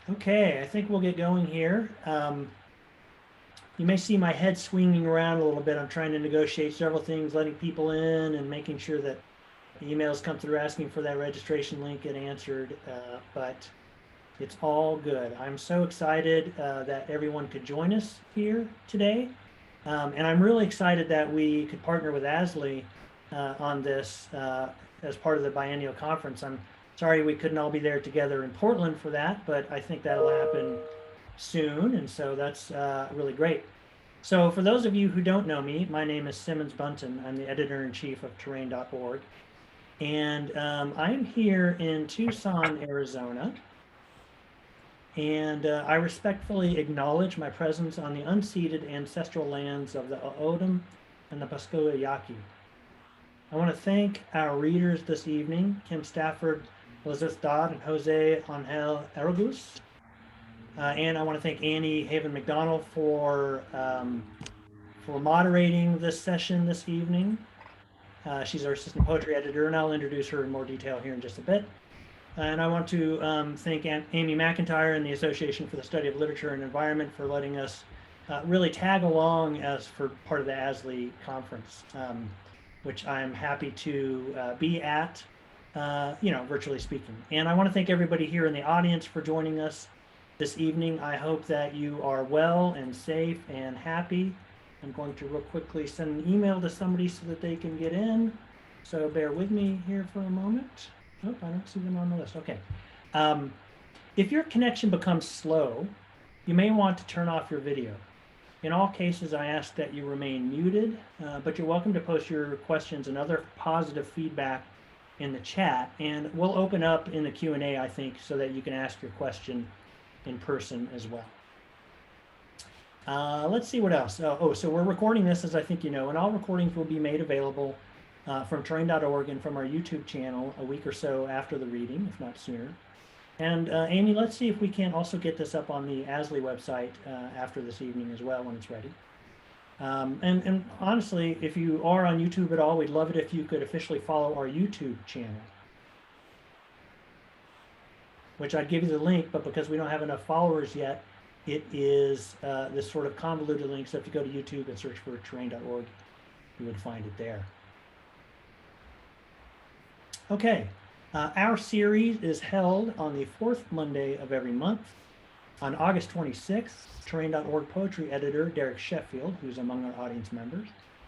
Okay, I think we'll get going here. You may see my head swinging around a little bit. I'm trying to negotiate several things, letting people in and making sure that emails come through asking for that registration link get answered, but it's all good. I'm so excited that everyone could join us here today. And I'm really excited that we could partner with ASLE on this as part of the biennial conference. I'm sorry we couldn't all be there together in Portland for that, but I think that'll happen soon, and so that's really great. So for those of you who don't know me, my name is Simmons Bunton. I'm the editor-in-chief of terrain.org, and I'm here in Tucson, Arizona, and I respectfully acknowledge my presence on the unceded ancestral lands of the O'odham and the Pascua Yaqui. I want to thank our readers this evening, Kim Stafford, Elizabeth Dodd, and José Angel Araguz. And I want to thank Anne Haven McDonnell for moderating this session this evening. She's our assistant poetry editor, and I'll introduce her in more detail here in just a bit. And I want to thank Amy McIntyre and the Association for the Study of Literature and Environment for letting us really tag along as for part of the ASLE conference, which I'm happy to be at, virtually speaking. And I want to thank everybody here in the audience for joining us this evening. I hope that you are well and safe and happy. I'm going to real quickly send an email to somebody so that they can get in. So bear with me here for a moment. Oh, I don't see them on the list. Okay. If your connection becomes slow, you may want to turn off your video. In all cases, I ask that you remain muted, but you're welcome to post your questions and other positive feedback in the chat, and we'll open up in the Q&A, I think, so that you can ask your question in person as well. Let's see what else. So we're recording this, as I think you know, and all recordings will be made available from terrain.org and from our YouTube channel a week or so after the reading, if not sooner. And Amy, let's see if we can also get this up on the ASLE website after this evening as well when it's ready. And honestly, if you are on YouTube at all, we'd love it if you could officially follow our YouTube channel, which I'd give you the link, but because we don't have enough followers yet, it is this sort of convoluted link. So if you go to YouTube and search for terrain.org, you would find it there. Okay, our series is held on the fourth Monday of every month. On August 26th, terrain.org poetry editor Derek Sheffield, who's among our audience members,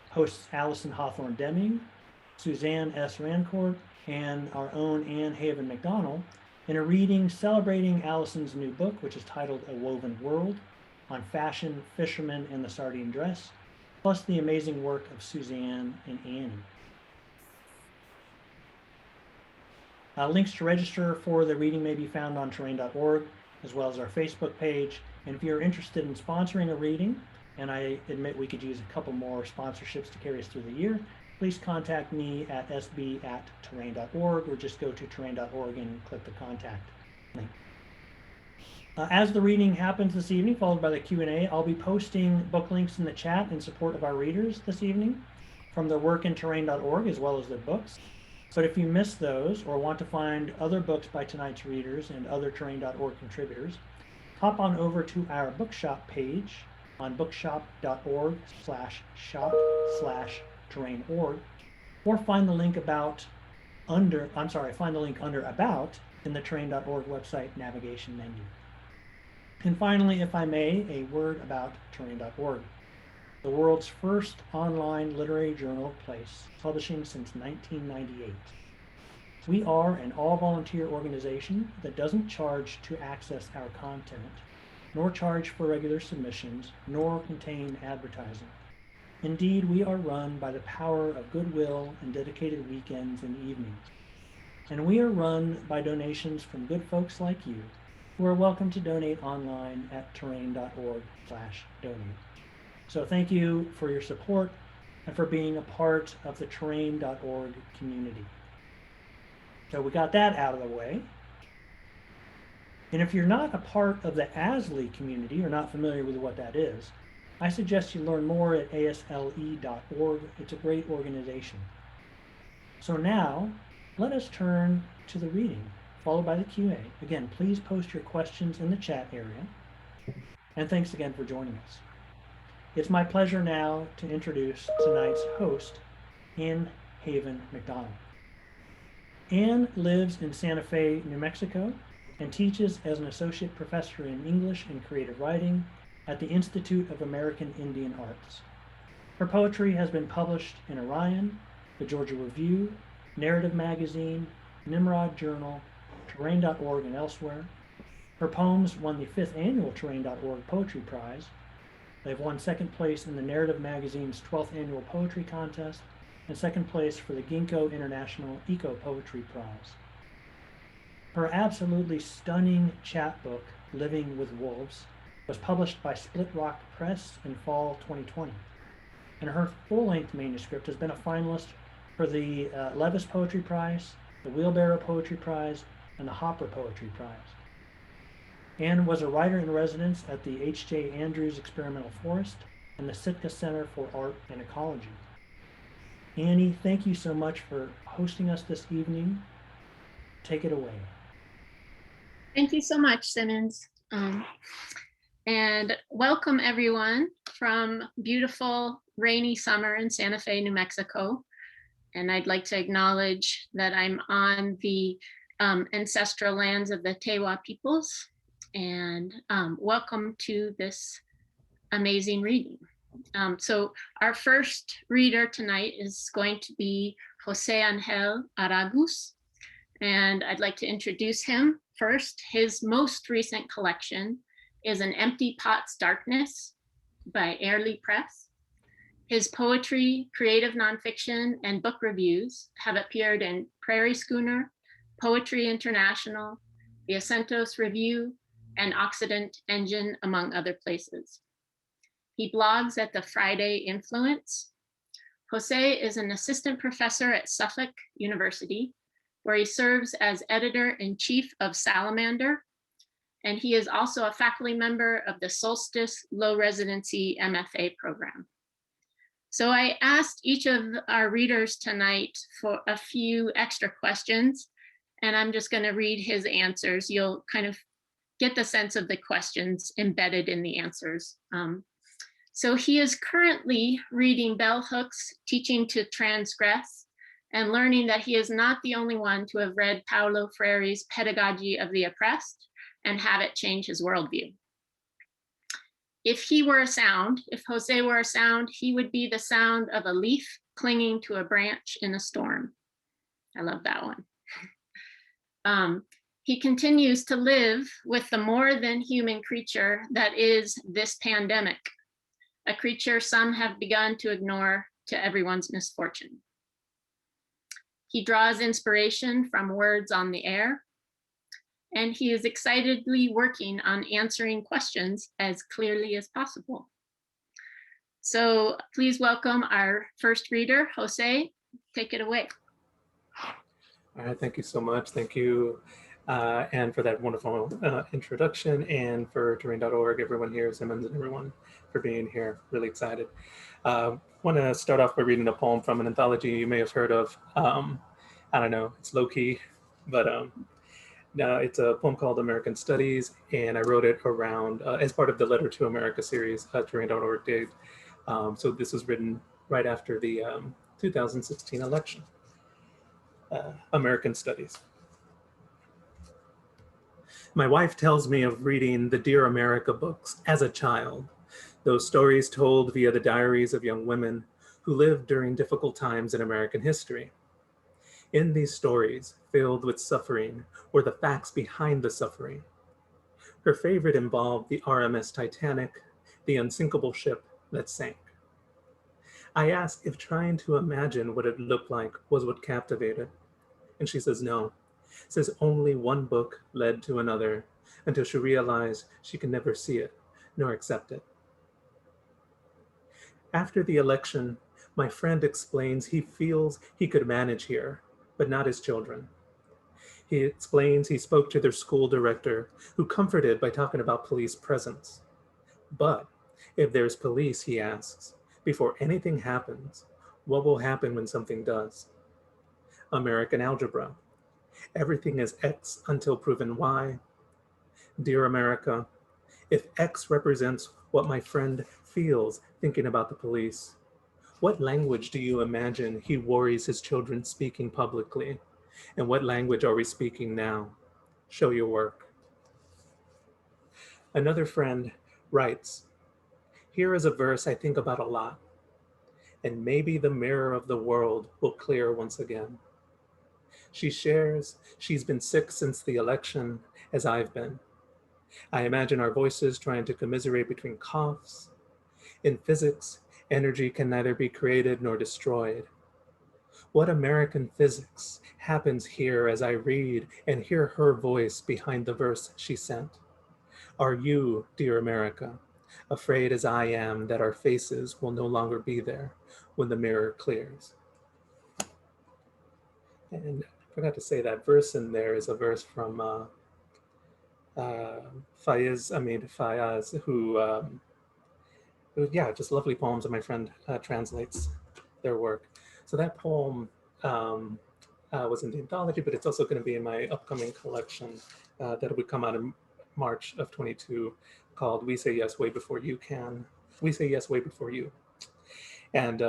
hosts Allison Hawthorne Deming, Suzanne S. Rancourt, and our own Anne Haven McDonnell in a reading celebrating Allison's new book, which is titled A Woven World, on fashion, fishermen, and the sardine dress, plus the amazing work of Suzanne and Annie. Links to register for the reading may be found on terrain.org, as well as our Facebook page. And if you're interested in sponsoring a reading, and I admit we could use a couple more sponsorships to carry us through the year, please contact me at sb@terrain.org, or just go to terrain.org and click the contact link. As the reading happens this evening, followed by the Q&A, I'll be posting book links in the chat in support of our readers this evening from their work in terrain.org, as well as their books. But if you missed those or want to find other books by tonight's readers and other terrain.org contributors, hop on over to our bookshop page on bookshop.org/shop/terrain.org, or find the link under About in the terrain.org website navigation menu. And finally, if I may, a word about terrain.org, the world's first online literary journal place, publishing since 1998. We are an all-volunteer organization that doesn't charge to access our content, nor charge for regular submissions, nor contain advertising. Indeed, we are run by the power of goodwill and dedicated weekends and evenings. And we are run by donations from good folks like you, who are welcome to donate online at terrain.org/donate. So thank you for your support and for being a part of the terrain.org community. So we got that out of the way. And if you're not a part of the ASLE community or not familiar with what that is, I suggest you learn more at ASLE.org. It's a great organization. So now, let us turn to the reading. followed by the QA. Again, please post your questions in the chat area. And thanks again for joining us. It's my pleasure now to introduce tonight's host, Anne Haven McDonnell. Anne lives in Santa Fe, New Mexico, and teaches as an associate professor in English and creative writing at the Institute of American Indian Arts. Her poetry has been published in Orion, the Georgia Review, Narrative Magazine, Nimrod Journal, Terrain.org, and elsewhere. Her poems won the 5th annual Terrain.org Poetry Prize. They've won second place in the Narrative Magazine's 12th annual poetry contest and second place for the Ginkgo International Eco Poetry Prize. Her absolutely stunning chapbook, Living with Wolves, was published by Split Rock Press in fall 2020. And her full-length manuscript has been a finalist for the Levis Poetry Prize, the Wheelbarrow Poetry Prize, and the Hopper Poetry Prize. Anne was a writer-in-residence at the H.J. Andrews Experimental Forest and the Sitka Center for Art and Ecology. Annie, thank you so much for hosting us this evening. Take it away. Thank you so much, Simmons. And welcome everyone from beautiful rainy summer in Santa Fe, New Mexico. And I'd like to acknowledge that I'm on the ancestral lands of the Tewa peoples. And welcome to this amazing reading. So our first reader tonight is going to be José Angel Araguz. And I'd like to introduce him first. His most recent collection is An Empty Pot's Darkness by ASLE Press. His poetry, creative nonfiction, and book reviews have appeared in Prairie Schooner, Poetry International, the Acentos Review, and Occident Engine, among other places. He blogs at the Friday Influence. Jose is an assistant professor at Suffolk University, where he serves as editor-in-chief of Salamander, and he is also a faculty member of the Solstice Low Residency MFA program. So I asked each of our readers tonight for a few extra questions, and I'm just going to read his answers. You'll kind of get the sense of the questions embedded in the answers. So he is currently reading Bell Hook's Teaching to Transgress and learning that he is not the only one to have read Paulo Freire's Pedagogy of the Oppressed and have it change his worldview. If he were a sound, if Jose were a sound, he would be the sound of a leaf clinging to a branch in a storm. I love that one. He continues to live with the more than human creature that is this pandemic, a creature some have begun to ignore to everyone's misfortune. He draws inspiration from words on the air, and he is excitedly working on answering questions as clearly as possible. So please welcome our first reader, Jose. Take it away. All right, thank you so much. Thank you, Anne, for that wonderful introduction, and for Terrain.org, everyone here, Simmons and everyone for being here. Really excited. Want to start off by reading a poem from an anthology you may have heard of. I don't know, it's low key, but now it's a poem called American Studies, and I wrote it around as part of the Letter to America series Terrain.org did. So this was written right after the 2016 election. American Studies. My wife tells me of reading the Dear America books as a child, those stories told via the diaries of young women who lived during difficult times in American history. In these stories, filled with suffering, were the facts behind the suffering. Her favorite involved the RMS Titanic, the unsinkable ship that sank. I asked if trying to imagine what it looked like was what captivated, and she says no. Says only one book led to another until she realized she could never see it nor accept it. After the election, my friend explains he feels he could manage here, but not his children. He explains he spoke to their school director, who comforted by talking about police presence. But if there's police, he asks, before anything happens, what will happen when something does? American algebra. Everything is X until proven Y. Dear America, if X represents what my friend feels thinking about the police, what language do you imagine he worries his children speaking publicly? And what language are we speaking now? Show your work. Another friend writes, here is a verse I think about a lot, and maybe the mirror of the world will clear once again. She shares she's been sick since the election, as I've been. I imagine our voices trying to commiserate between coughs. In physics, energy can neither be created nor destroyed. What American physics happens here as I read and hear her voice behind the verse she sent? Are you, dear America, afraid as I am that our faces will no longer be there when the mirror clears? And I forgot to say that verse in there is a verse from Fayez, yeah, just lovely poems, and my friend translates their work. So that poem was in the anthology, but it's also going to be in my upcoming collection that will come out in March of 22, called We Say Yes Way Before You Can. We Say Yes Way Before You. And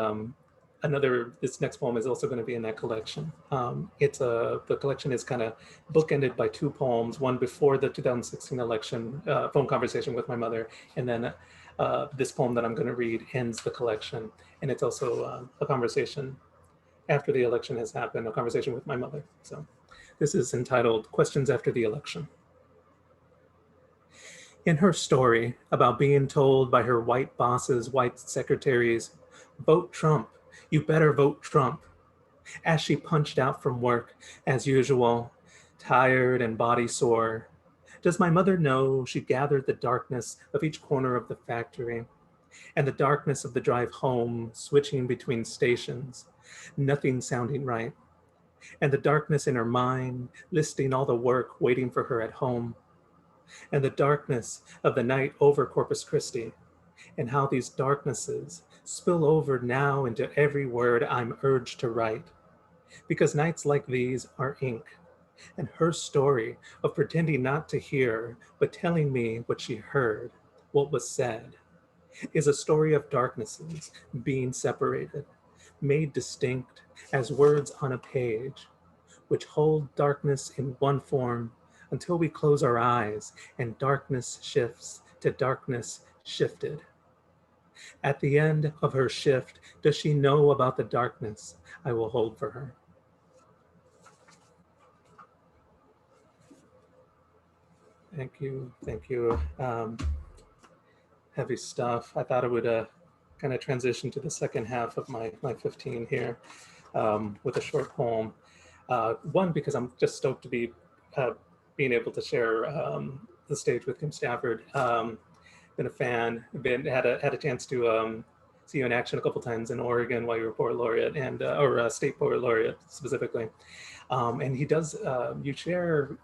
this next poem is also going to be in that collection. The collection is kind of bookended by two poems, one before the 2016 election, phone conversation with my mother, and then this poem that I'm going to read ends the collection. And it's also a conversation after the election has happened, a conversation with my mother. So this is entitled Questions After the Election. In her story about being told by her white bosses, white secretaries, vote Trump, you better vote Trump, as she punched out from work as usual, tired and body sore, does my mother know she gathered the darkness of each corner of the factory and the darkness of the drive home, switching between stations, nothing sounding right, and the darkness in her mind, listing all the work waiting for her at home, and the darkness of the night over Corpus Christi, and how these darknesses spill over now into every word I'm urged to write. Because nights like these are ink, and her story of pretending not to hear, but telling me what she heard, what was said, is a story of darknesses being separated, made distinct as words on a page, which hold darkness in one form until we close our eyes and darkness shifts to darkness shifted. At the end of her shift, does she know about the darkness I will hold for her? Thank you, thank you. Heavy stuff. I thought it would kind of transition to the second half of my 15 here with a short poem. One, because I'm just stoked to be being able to share the stage with Kim Stafford. Been a fan, had a chance to see you in action a couple times in Oregon while you were poet laureate and or state poet laureate specifically. And he does, you share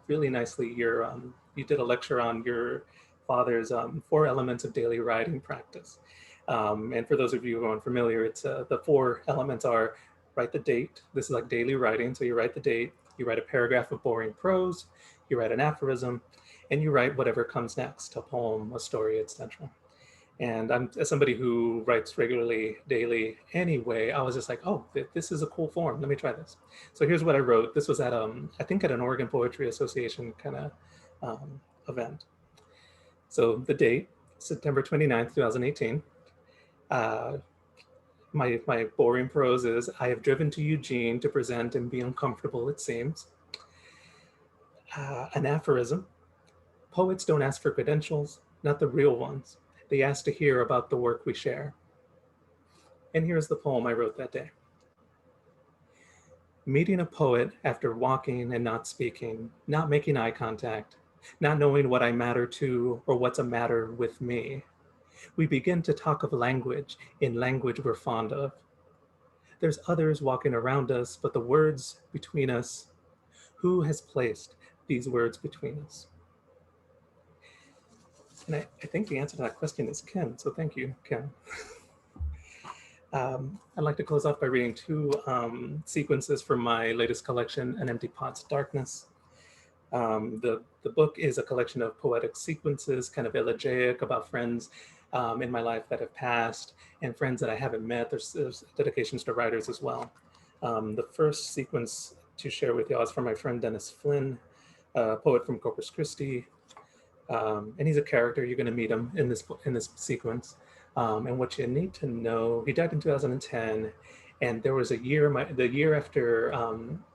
really nicely your, you did a lecture on your father's 4 elements of daily writing practice. And for those of you who aren't familiar, it's the 4 elements are write the date. This is like daily writing. So you write the date, you write a paragraph of boring prose, you write an aphorism, and you write whatever comes next, a poem, a story, etc. And I'm, as somebody who writes regularly, daily anyway, I was just like, oh, this is a cool form. Let me try this. So here's what I wrote. This was at, I think at an Oregon Poetry Association kind of event. So the date, September 29th, 2018. My boring prose is, I have driven to Eugene to present and be uncomfortable, it seems. An aphorism. Poets don't ask for credentials, not the real ones. They ask to hear about the work we share. And here's the poem I wrote that day. Meeting a poet after walking and not speaking, not making eye contact, not knowing what I matter to or what's a matter with me. We begin to talk of language in language we're fond of. There's others walking around us, but the words between us, who has placed these words between us? And I think the answer to that question is Kim, so thank you, Kim. I'd like to close off by reading two sequences from my latest collection, An Empty Pot's Darkness. The book is a collection of poetic sequences, kind of elegiac about friends in my life that have passed and friends that I haven't met. There's dedications to writers as well. The first sequence to share with y'all is from my friend Dennis Flynn, a poet from Corpus Christi. And he's a character. You're going to meet him in this sequence. And what you need to know, he died in 2010, and there was a year, the year after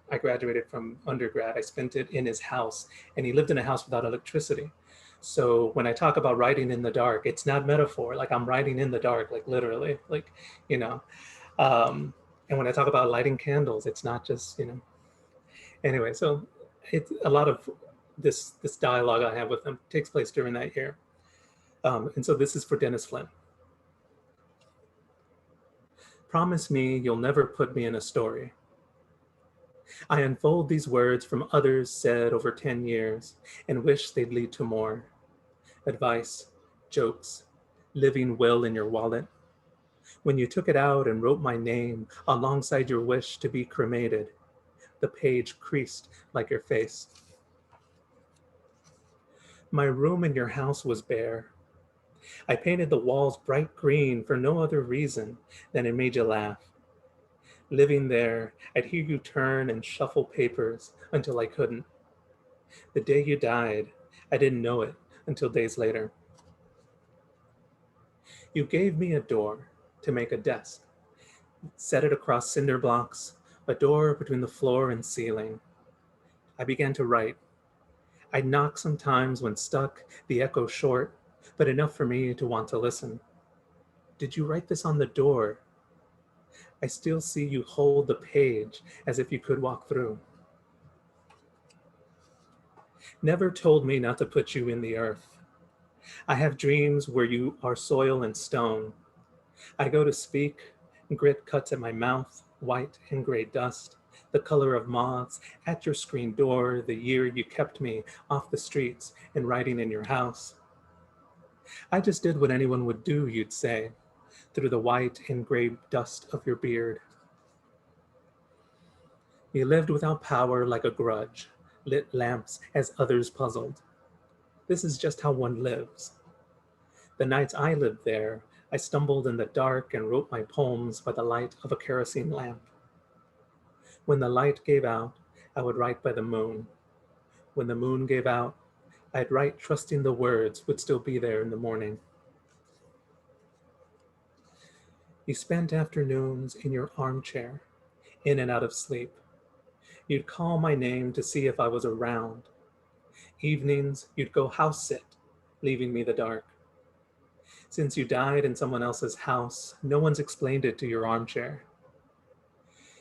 I graduated from undergrad, I spent it in his house, and he lived in a house without electricity. So when I talk about writing in the dark, it's not metaphor, like I'm writing in the dark, like literally, like, you know. And when I talk about lighting candles, it's not just, you know. Anyway, so it's a lot of this dialogue I have with him takes place during that year. And so this is for Dennis Flynn. Promise me you'll never put me in a story. I unfold these words from others said over 10 years and wish they'd lead to more. Advice, jokes, living will in your wallet. When you took it out and wrote my name alongside your wish to be cremated, the page creased like your face. My room in your house was bare. I painted the walls bright green for no other reason than it made you laugh. Living there, I'd hear you turn and shuffle papers until I couldn't. The day you died, I didn't know it until days later. You gave me a door to make a desk, set it across cinder blocks, a door between the floor and ceiling. I began to write. I'd knock sometimes when stuck, the echo short, but enough for me to want to listen. Did you write this on the door? I still see you hold the page as if you could walk through. Never told me not to put you in the earth. I have dreams where you are soil and stone. I go to speak, grit cuts at my mouth, white and gray dust, the color of moths at your screen door, the year you kept me off the streets and writing in your house. I just did what anyone would do, you'd say, through the white and gray dust of your beard. You lived without power like a grudge, lit lamps as others puzzled. This is just how one lives. The nights I lived there, I stumbled in the dark and wrote my poems by the light of a kerosene lamp. When the light gave out, I would write by the moon. When the moon gave out, I'd write trusting the words would still be there in the morning. You spent afternoons in your armchair, in and out of sleep. You'd call my name to see if I was around. Evenings, you'd go house sit, leaving me the dark. Since you died in someone else's house, no one's explained it to your armchair.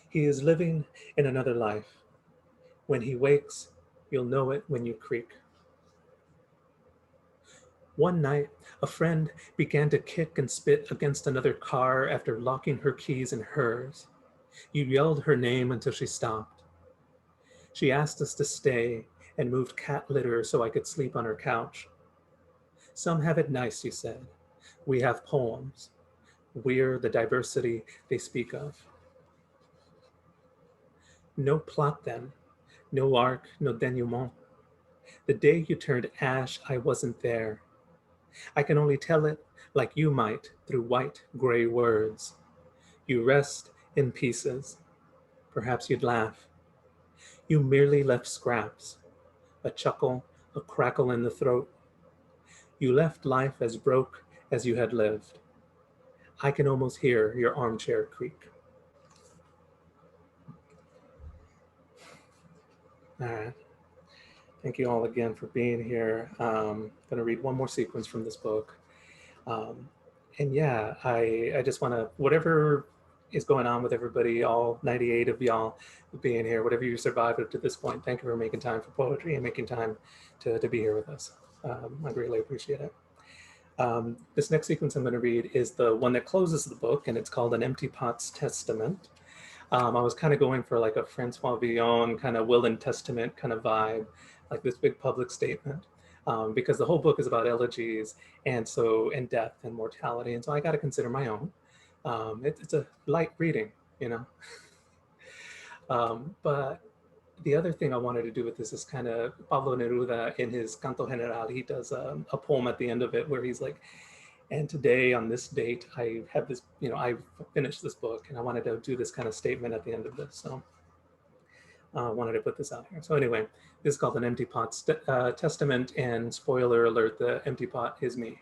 He is living in another life. When he wakes, you'll know it when you creak. One night, a friend began to kick and spit against another car after locking her keys in hers. You yelled her name until she stopped. She asked us to stay and moved cat litter so I could sleep on her couch. Some have it nice, you said. We have poems. We're the diversity they speak of. No plot then, no arc, no denouement. The day you turned ash, I wasn't there. I can only tell it like you might through white, gray words. You rest in pieces. Perhaps you'd laugh. You merely left scraps, a chuckle, a crackle in the throat. You left life as broke as you had lived. I can almost hear your armchair creak. All right. Thank you all again for being here. I'm going to read one more sequence from this book. And yeah, I just want to, whatever is going on with everybody, all 98 of y'all being here, whatever you survived up to this point, thank you for making time for poetry and making time to be here with us. I really appreciate it. This next sequence I'm going to read is the one that closes the book, and it's called An Empty Pot's Testament. I was kind of going for like a Francois Villon kind of will and testament kind of vibe, like this big public statement, because the whole book is about elegies and death and mortality. And so I got to consider my own. It's a light reading, you know. But the other thing I wanted to do with this is kind of Pablo Neruda in his Canto General, he does a poem at the end of it where he's like, and today on this date, I have this, you know, I finished this book and I wanted to do this kind of statement at the end of this. So I wanted to put this out here. So anyway, this is called An Empty Pot Testament, and spoiler alert, the empty pot is me.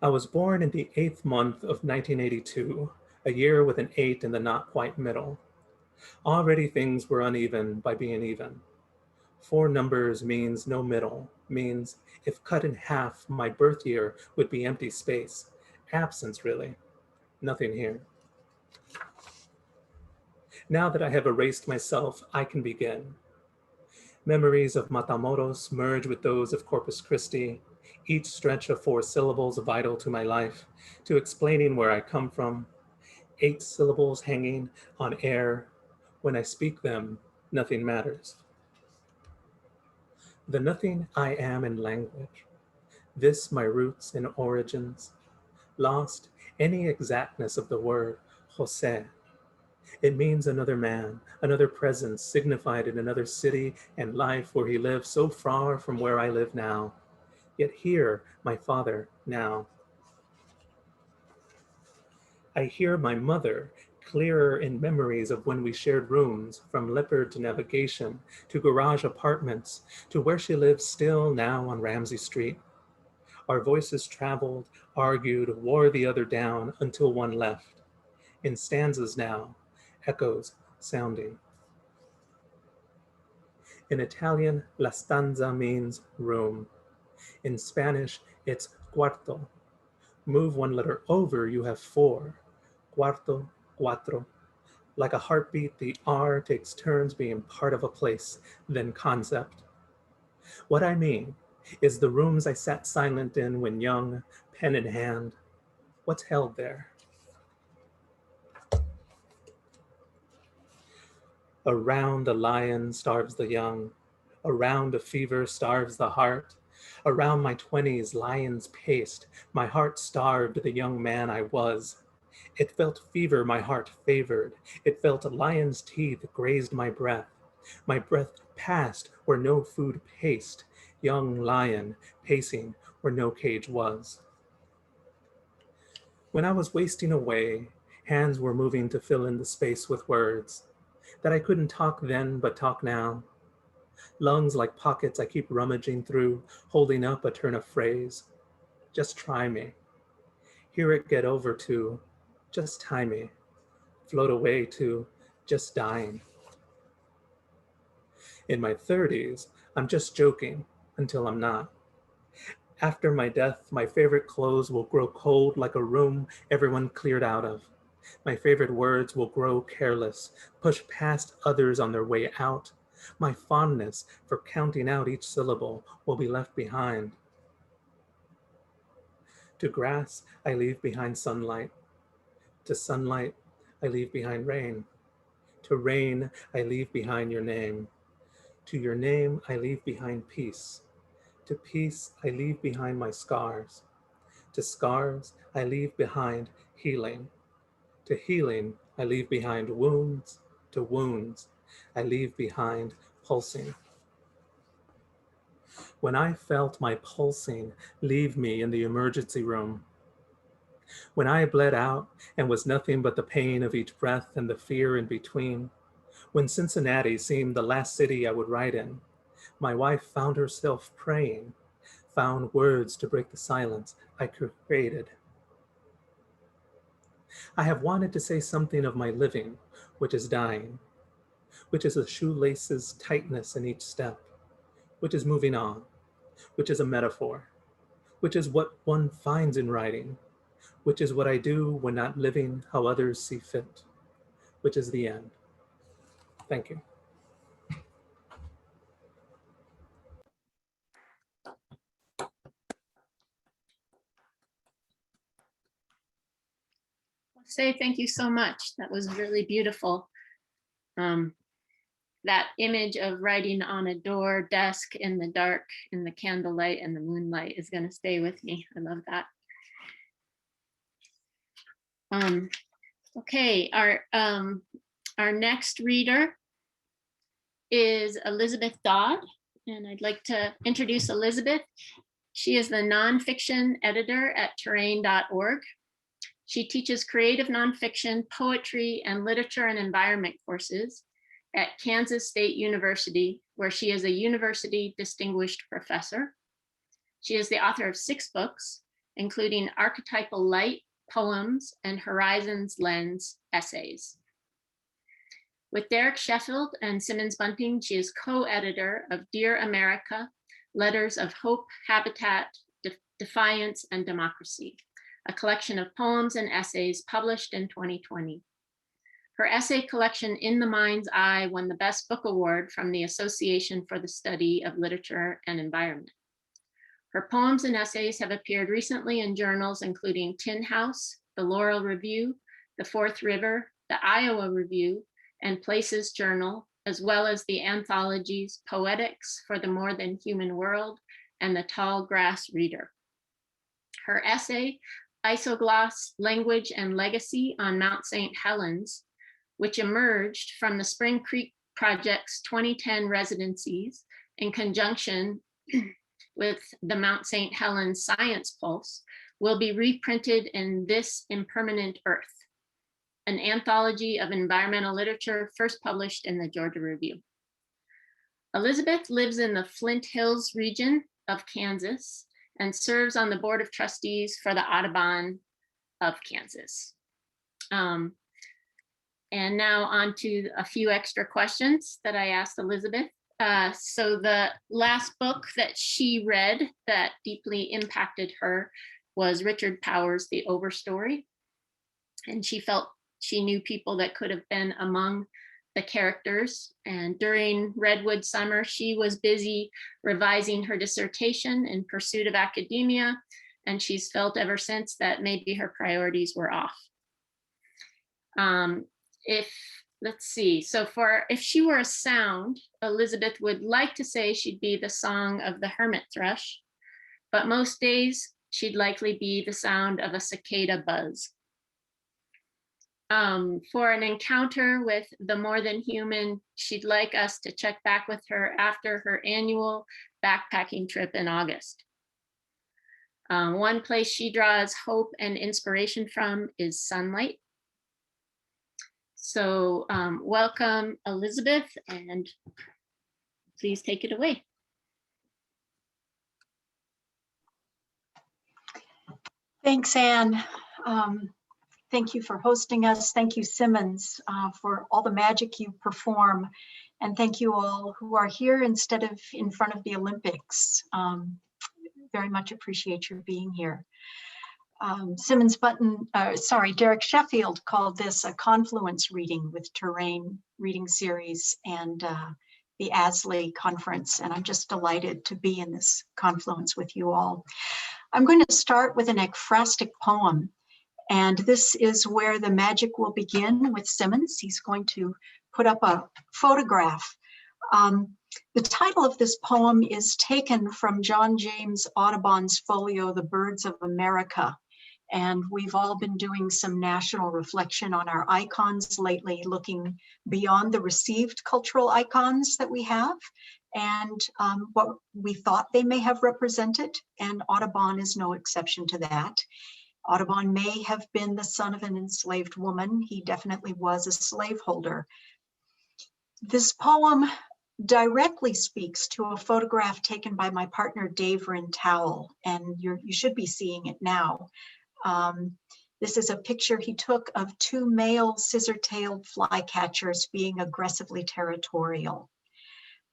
I was born in the 8th month of 1982, a year with an 8 in the not quite middle. Already things were uneven by being even. 4 numbers means no middle, means if cut in half, my birth year would be empty space. Absence, really. Nothing here. Now that I have erased myself, I can begin. Memories of Matamoros merge with those of Corpus Christi, each stretch of 4 syllables vital to my life, to explaining where I come from. 8 syllables hanging on air. When I speak them, nothing matters. The nothing I am in language. This my roots and origins. Lost any exactness of the word, José. It means another man, another presence signified in another city and life where he lived so far from where I live now. Yet here, my father now. I hear my mother clearer in memories of when we shared rooms, from leopard to navigation, to garage apartments, to where she lives still now on Ramsey Street. Our voices traveled, argued, wore the other down until one left. In stanzas now, echoes sounding. In Italian, la stanza means room. In Spanish, it's cuarto. Move 1 letter over, you have 4. Cuarto, cuatro. Like a heartbeat, the R takes turns being part of a place, then concept. What I mean is the rooms I sat silent in when young, pen in hand. What's held there? Around a lion starves the young. Around a fever starves the heart. Around my 20s, lions paced. My heart starved the young man I was. It felt fever my heart favored. It felt a lion's teeth grazed my breath. My breath passed where no food paced. Young lion pacing where no cage was. When I was wasting away, hands were moving to fill in the space with words that I couldn't talk then but talk now. Lungs like pockets I keep rummaging through, holding up a turn of phrase. Just try me. Hear it get over to, just tie me. Float away to, just dying. In my 30s, I'm just joking until I'm not. After my death, my favorite clothes will grow cold like a room everyone cleared out of. My favorite words will grow careless, push past others on their way out. My fondness for counting out each syllable will be left behind. To grass, I leave behind sunlight. To sunlight, I leave behind rain. To rain, I leave behind your name. To your name, I leave behind peace. To peace, I leave behind my scars. To scars, I leave behind healing. To healing, I leave behind wounds. To wounds, I leave behind pulsing. When I felt my pulsing leave me in the emergency room, when I bled out and was nothing but the pain of each breath and the fear in between, when Cincinnati seemed the last city I would write in, my wife found herself praying, found words to break the silence I created. I have wanted to say something of my living, which is dying, which is a shoelace's tightness in each step, which is moving on, which is a metaphor, which is what one finds in writing, which is what I do when not living how others see fit, which is the end. Thank you. José, thank you so much. That was really beautiful. That image of writing on a door, desk in the dark, in the candlelight and the moonlight is going to stay with me. I love that. Okay, our next reader is Elizabeth Dodd, and I'd like to introduce Elizabeth. She is the nonfiction editor at terrain.org. She teaches creative nonfiction, poetry, and literature and environment courses at Kansas State University, where she is a university distinguished professor. She is the author of 6 books, including Archetypal Light, poems, and Horizons Lens essays. With Derek Sheffield and Simmons Bunting, she is co-editor of Dear America, Letters of Hope, Habitat, Defiance, and Democracy, a collection of poems and essays published in 2020. Her essay collection, In the Mind's Eye, won the Best Book Award from the Association for the Study of Literature and Environment. Her poems and essays have appeared recently in journals including Tin House, the Laurel Review, the Fourth River, the Iowa Review, and Places Journal, as well as the anthologies Poetics for the More Than Human World and the Tall Grass Reader. Her essay, Isogloss, Language and Legacy on Mount St. Helens, which emerged from the Spring Creek Project's 2010 residencies in conjunction with the Mount St. Helens Science Pulse, will be reprinted in This Impermanent Earth, an anthology of environmental literature first published in the Georgia Review. Elizabeth lives in the Flint Hills region of Kansas and serves on the Board of Trustees for the Audubon of Kansas. And now on to a few extra questions that I asked Elizabeth. So the last book that she read that deeply impacted her was Richard Powers' The Overstory. And she felt she knew people that could have been among the characters. And during Redwood summer, she was busy revising her dissertation in pursuit of academia. And she's felt ever since that maybe her priorities were off. Let's see, so if she were a sound, Elizabeth would like to say she'd be the song of the hermit thrush, but most days she'd likely be the sound of a cicada buzz. For an encounter with the more than human, she'd like us to check back with her after her annual backpacking trip in August. One place she draws hope and inspiration from is sunlight. So welcome, Elizabeth, and please take it away. Thanks, Anne. Thank you for hosting us. Thank you, Simmons, for all the magic you perform. And thank you all who are here instead of in front of the Olympics. Very much appreciate your being here. Derek Sheffield called this a confluence reading with Terrain reading series and the ASLE conference. And I'm just delighted to be in this confluence with you all. I'm going to start with an ekphrastic poem. And this is where the magic will begin with Simmons. He's going to put up a photograph. The title of this poem is taken from John James Audubon's folio, The Birds of America. And we've all been doing some national reflection on our icons lately, looking beyond the received cultural icons that we have and what we thought they may have represented. And Audubon is no exception to that. Audubon may have been the son of an enslaved woman. He definitely was a slaveholder. This poem directly speaks to a photograph taken by my partner, Dave Rintowel, and you should be seeing it now. This is a picture he took of 2 male scissor-tailed flycatchers being aggressively territorial.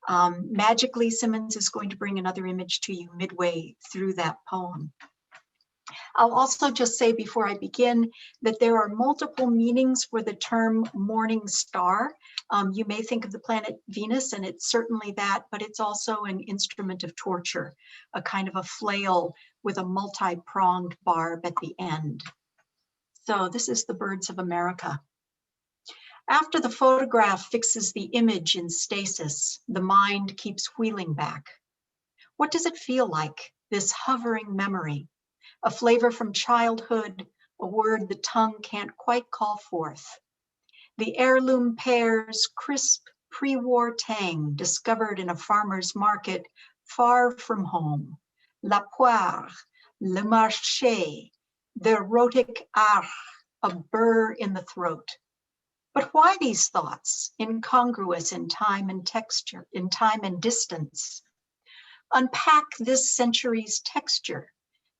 Magically, Simmons is going to bring another image to you midway through that poem. I'll also just say before I begin that there are multiple meanings for the term morning star. You may think of the planet Venus, and it's certainly that, but it's also an instrument of torture, a kind of a flail with a multi-pronged barb at the end. So this is The Birds of America. After the photograph fixes the image in stasis, the mind keeps wheeling back. What does it feel like, this hovering memory? A flavor from childhood a word the tongue can't quite call forth. The heirloom pear's crisp pre-war tang discovered in a farmer's market far from home. La poire, le marché, the erotic ah, a burr in the throat. But why these thoughts, incongruous in time and texture, in time and distance? Unpack this century's texture,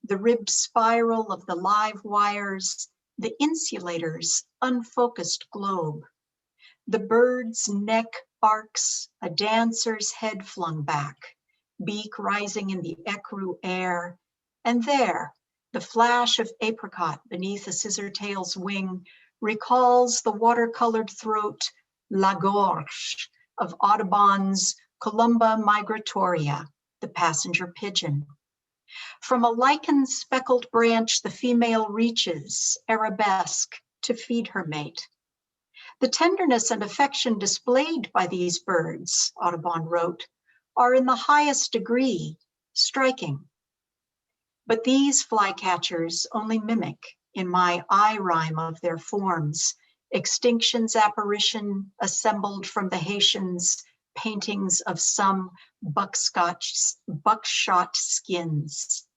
the ribbed spiral of the live wires, the insulator's unfocused globe. The bird's neck arcs, a dancer's head flung back, beak rising in the ecru air, and there, the flash of apricot beneath a scissortail's wing recalls the watercolored throat, la gorge, of Audubon's Columba migratoria, the passenger pigeon. From a lichen-speckled branch, the female reaches, arabesque, to feed her mate. The tenderness and affection displayed by these birds, Audubon wrote, are in the highest degree striking. But these flycatchers only mimic, in my eye rhyme of their forms, extinction's apparition assembled from the Haitians' paintings of some buckshot skins.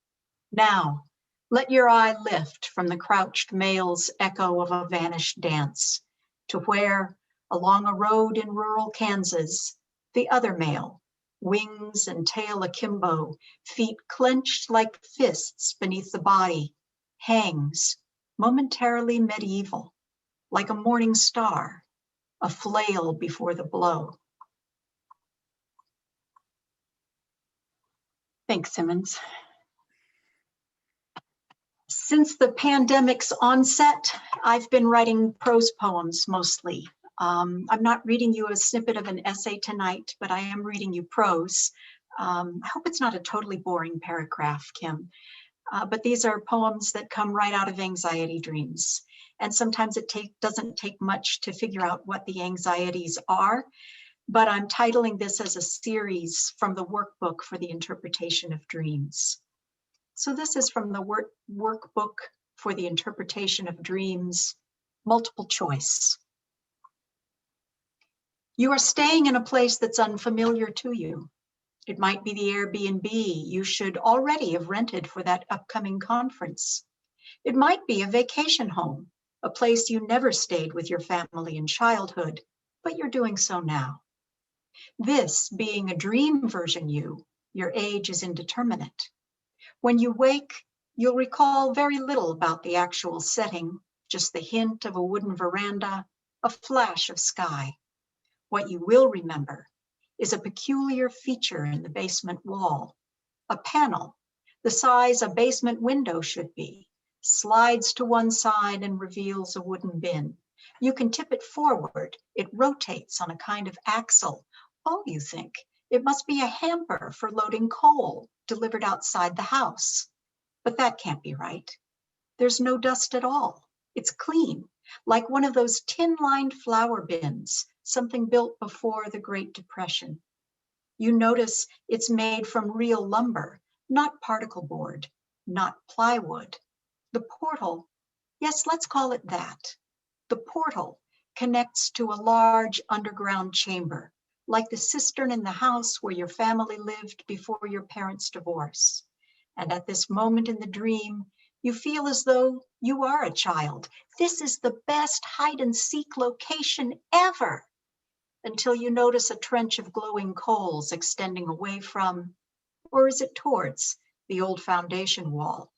Now, let your eye lift from the crouched male's echo of a vanished dance to where, along a road in rural Kansas, the other male, wings and tail akimbo, feet clenched like fists beneath the body, hangs, momentarily medieval, like a morning star, a flail before the blow. Thanks, Simmons. Since the pandemic's onset, I've been writing prose poems mostly. I'm not reading you a snippet of an essay tonight, but I am reading you prose. I hope it's not a totally boring paragraph, Kim. But these are poems that come right out of anxiety dreams. And sometimes it doesn't take much to figure out what the anxieties are, but I'm titling this as a series from the workbook for the interpretation of dreams. So this is from the workbook for the interpretation of dreams, multiple choice. You are staying in a place that's unfamiliar to you. It might be the Airbnb you should already have rented for that upcoming conference. It might be a vacation home, a place you never stayed with your family in childhood, but you're doing so now. This being a dream version you, your age is indeterminate. When you wake, you'll recall very little about the actual setting, just the hint of a wooden veranda, a flash of sky. What you will remember is a peculiar feature in the basement wall, a panel, the size a basement window should be, slides to one side and reveals a wooden bin. You can tip it forward, it rotates on a kind of axle. Oh, you think, it must be a hamper for loading coal delivered outside the house. But that can't be right. There's no dust at all. It's clean, like one of those tin-lined flour bins, something built before the Great Depression. You notice it's made from real lumber, not particle board, not plywood. The portal, yes, let's call it that. The portal connects to a large underground chamber, like the cistern in the house where your family lived before your parents' divorce. And at this moment in the dream, you feel as though you are a child. This is the best hide and seek location ever, until you notice a trench of glowing coals extending away from, or is it towards, the old foundation wall.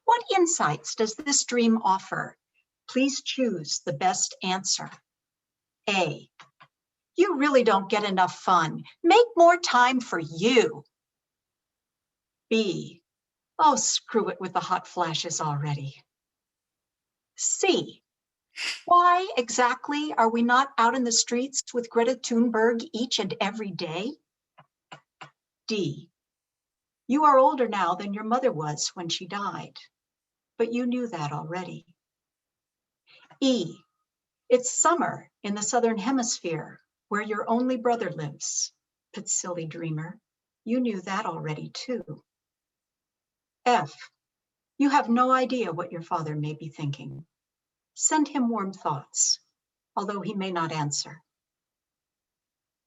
What insights does this dream offer? Please choose the best answer. A, you really don't get enough fun. Make more time for you. B, oh, screw it with the hot flashes already. C, why exactly are we not out in the streets with Greta Thunberg each and every day? D, you are older now than your mother was when she died, but you knew that already. E, it's summer in the Southern Hemisphere where your only brother lives, but silly dreamer, you knew that already too. F, You have no idea what your father may be thinking. Send him warm thoughts, although he may not answer.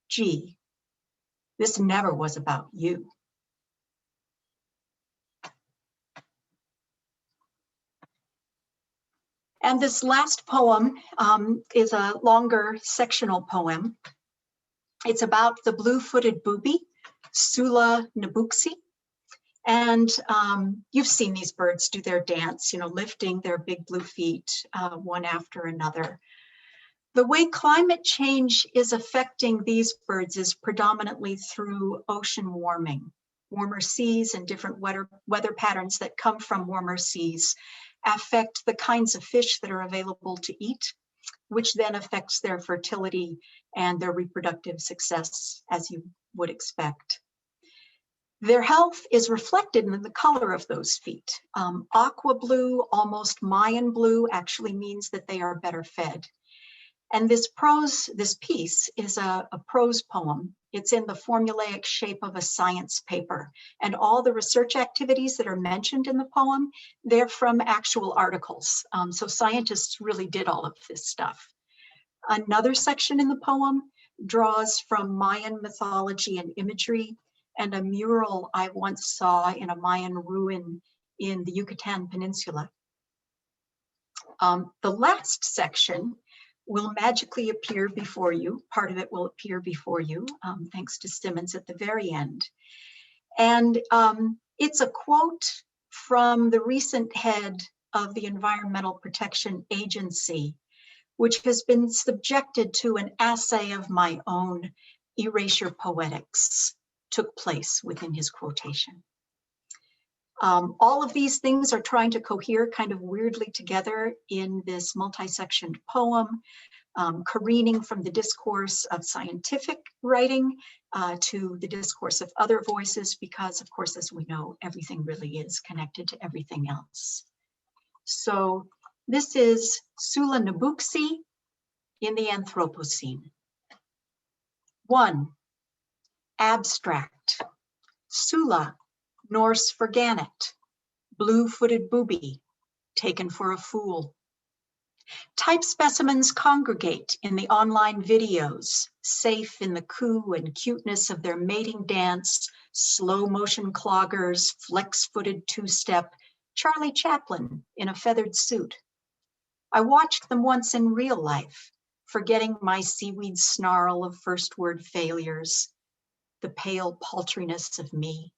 G, this never was about you. And this last poem is a longer sectional poem. It's about the blue-footed booby, Sula Nabuxi. And you've seen these birds do their dance, lifting their big blue feet one after another. The way climate change is affecting these birds is predominantly through ocean warming. Warmer seas and different weather patterns that come from warmer seas affect the kinds of fish that are available to eat, which then affects their fertility and their reproductive success, as you would expect. Their health is reflected in the color of those feet. Aqua blue, almost Mayan blue, actually means that they are better fed. And this piece is a prose poem. It's in the formulaic shape of a science paper. And all the research activities that are mentioned in the poem, they're from actual articles. So scientists really did all of this stuff. Another section in the poem draws from Mayan mythology and imagery and a mural I once saw in a Mayan ruin in the Yucatan Peninsula. The last section will magically appear before you. Part of it will appear before you, thanks to Simmons at the very end. And it's a quote from the recent head of the Environmental Protection Agency, which has been subjected to an assay of my own. Erasure poetics took place within his quotation. All of these things are trying to cohere kind of weirdly together in this multi-sectioned poem, careening from the discourse of scientific writing to the discourse of other voices, because of course, as we know, everything really is connected to everything else. So this is Sula Nabuxi in the Anthropocene. 1. Abstract. Sula, Norse for gannet, blue-footed booby, taken for a fool. Type specimens congregate in the online videos, safe in the coo and cuteness of their mating dance, slow-motion cloggers, flex-footed two-step, Charlie Chaplin in a feathered suit. I watched them once in real life, forgetting my seaweed snarl of first-word failures, the pale paltriness of me.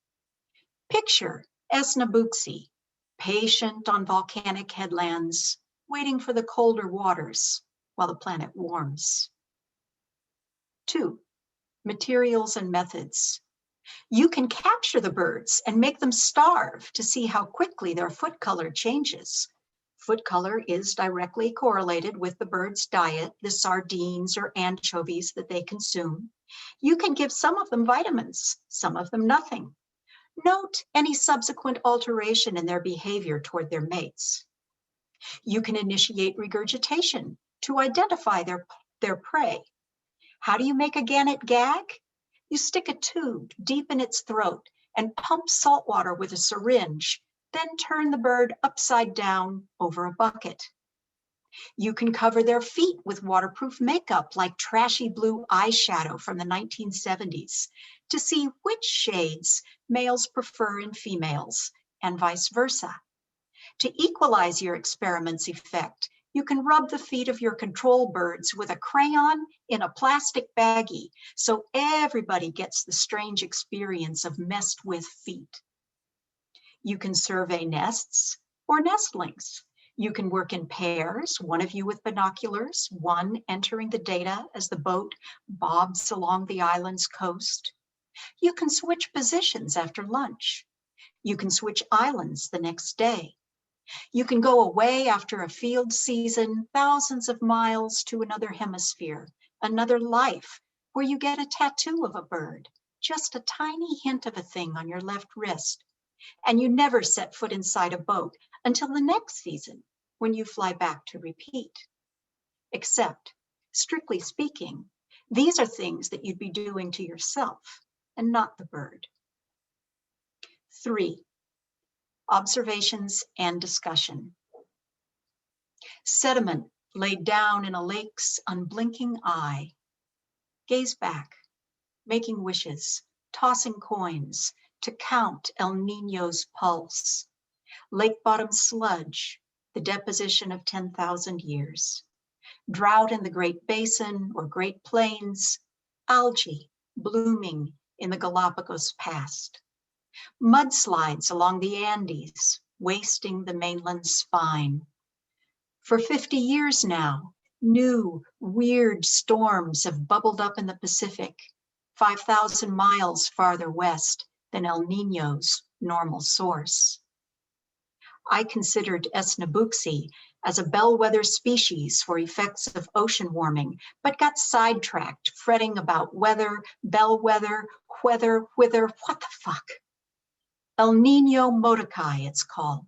Picture Nabuxi, patient on volcanic headlands, waiting for the colder waters while the planet warms. 2. Materials and methods. You can capture the birds and make them starve to see how quickly their foot color changes. Foot color is directly correlated with the bird's diet, the sardines or anchovies that they consume. You can give some of them vitamins, some of them nothing. Note any subsequent alteration in their behavior toward their mates. You can initiate regurgitation to identify their prey. How do you make a gannet gag? You stick a tube deep in its throat and pump salt water with a syringe, then turn the bird upside down over a bucket. You can cover their feet with waterproof makeup like trashy blue eyeshadow from the 1970s to see which shades males prefer in females and vice versa. To equalize your experiment's effect, you can rub the feet of your control birds with a crayon in a plastic baggie so everybody gets the strange experience of messed with feet. You can survey nests or nestlings. You can work in pairs, one of you with binoculars, one entering the data as the boat bobs along the island's coast. You can switch positions after lunch. You can switch islands the next day. You can go away after a field season, thousands of miles to another hemisphere, another life, where you get a tattoo of a bird, just a tiny hint of a thing on your left wrist. And you never set foot inside a boat until the next season, when you fly back to repeat. Except, strictly speaking, these are things that you'd be doing to yourself and not the bird. 3. Observations and discussion. Sediment laid down in a lake's unblinking eye. Gaze back, making wishes, tossing coins to count El Niño's pulse. Lake bottom sludge, the deposition of 10,000 years. Drought in the Great Basin or Great Plains, algae blooming in the Galapagos past. Mudslides along the Andes, wasting the mainland's spine. For 50 years now, new, weird storms have bubbled up in the Pacific, 5,000 miles farther west than El Niño's normal source. I considered Esnabuxi as a bellwether species for effects of ocean warming, but got sidetracked fretting about weather, bellwether, whither, what the fuck? El Niño Modokai, it's called,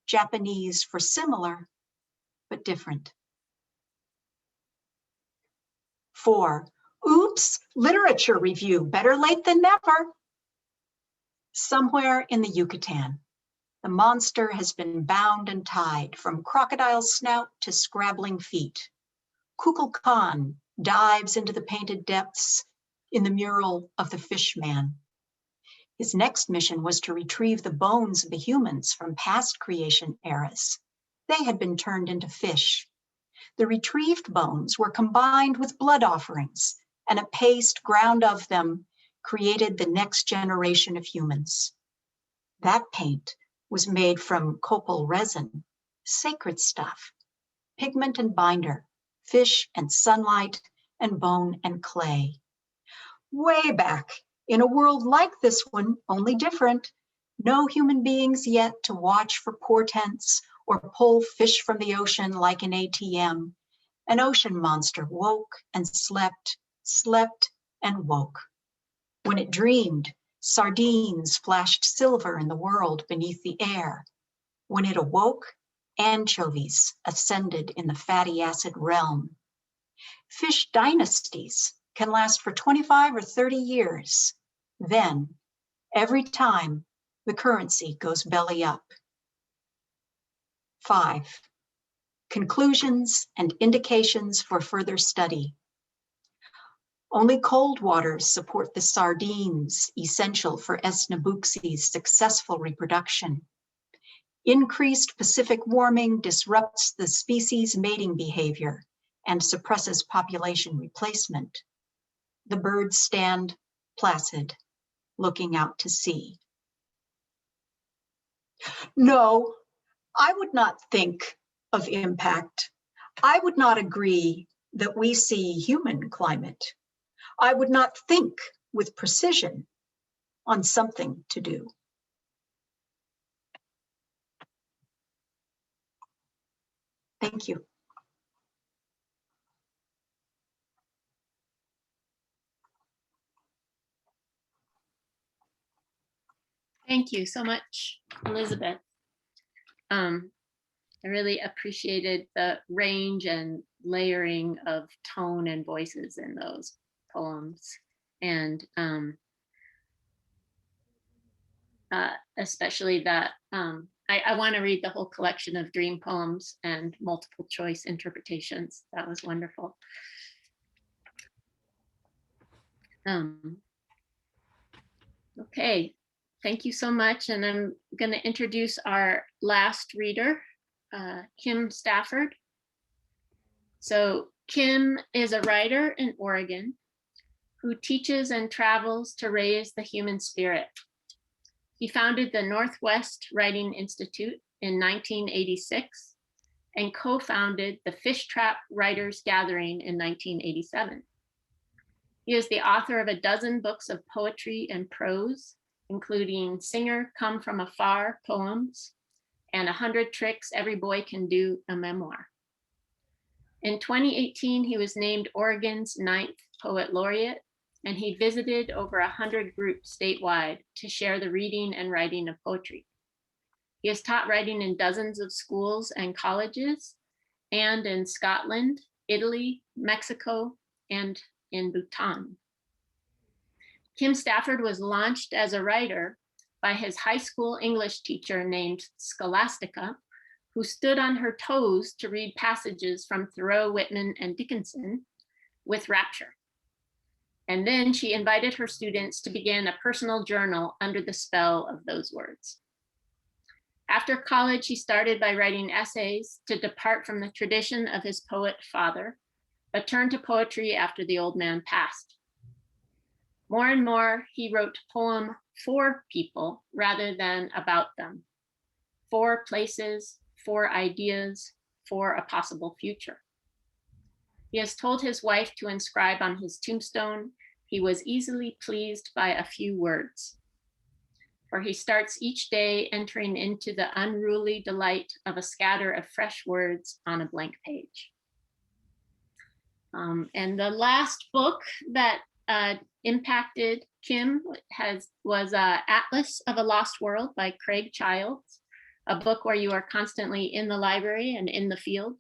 Japanese for similar, but different. 4, oops, literature review, better late than never. Somewhere in the Yucatan, the monster has been bound and tied from crocodile snout to scrabbling feet. Kukulkan dives into the painted depths in the mural of the Fishman. His next mission was to retrieve the bones of the humans from past creation eras. They had been turned into fish. The retrieved bones were combined with blood offerings, and a paste ground of them created the next generation of humans. That paint was made from copal resin, sacred stuff, pigment and binder, fish and sunlight, and bone and clay. Way back, in a world like this one, only different, no human beings yet to watch for portents or pull fish from the ocean like an ATM. An ocean monster woke and slept, slept and woke. When it dreamed, sardines flashed silver in the world beneath the air. When it awoke, anchovies ascended in the fatty acid realm. Fish dynasties can last for 25 or 30 years. Then, every time, the currency goes belly up. 5, conclusions and indications for further study. Only cold waters support the sardines essential for Esnabuxi's successful reproduction. Increased Pacific warming disrupts the species' mating behavior and suppresses population replacement. The birds stand placid, looking out to sea. No, I would not think of impact. I would not agree that we see human climate. I would not think with precision on something to do. Thank you. Thank you so much, Elizabeth. I really appreciated the range and layering of tone and voices in those poems. And especially that I want to read the whole collection of dream poems and multiple choice interpretations. That was wonderful. Okay, thank you so much. And I'm going to introduce our last reader, Kim Stafford. So Kim is a writer in Oregon who teaches and travels to raise the human spirit. He founded the Northwest Writing Institute in 1986 and co-founded the Fish Trap Writers Gathering in 1987. He is the author of a dozen books of poetry and prose, including Singer Come From Afar poems and 100 Tricks Every Boy Can Do, a memoir. In 2018, he was named Oregon's 9th Poet Laureate, and he visited over 100 groups statewide to share the reading and writing of poetry. He has taught writing in dozens of schools and colleges, and in Scotland, Italy, Mexico, and in Bhutan. Kim Stafford was launched as a writer by his high school English teacher named Scholastica, who stood on her toes to read passages from Thoreau, Whitman, and Dickinson with rapture. And then she invited her students to begin a personal journal under the spell of those words. After college, he started by writing essays to depart from the tradition of his poet father, but turned to poetry after the old man passed. More and more, he wrote poem for people rather than about them, for places, for ideas, for a possible future. He has told his wife to inscribe on his tombstone, he was easily pleased by a few words. For he starts each day entering into the unruly delight of a scatter of fresh words on a blank page. And the last book that impacted Kim was Atlas of a Lost World by Craig Childs, a book where you are constantly in the library and in the field.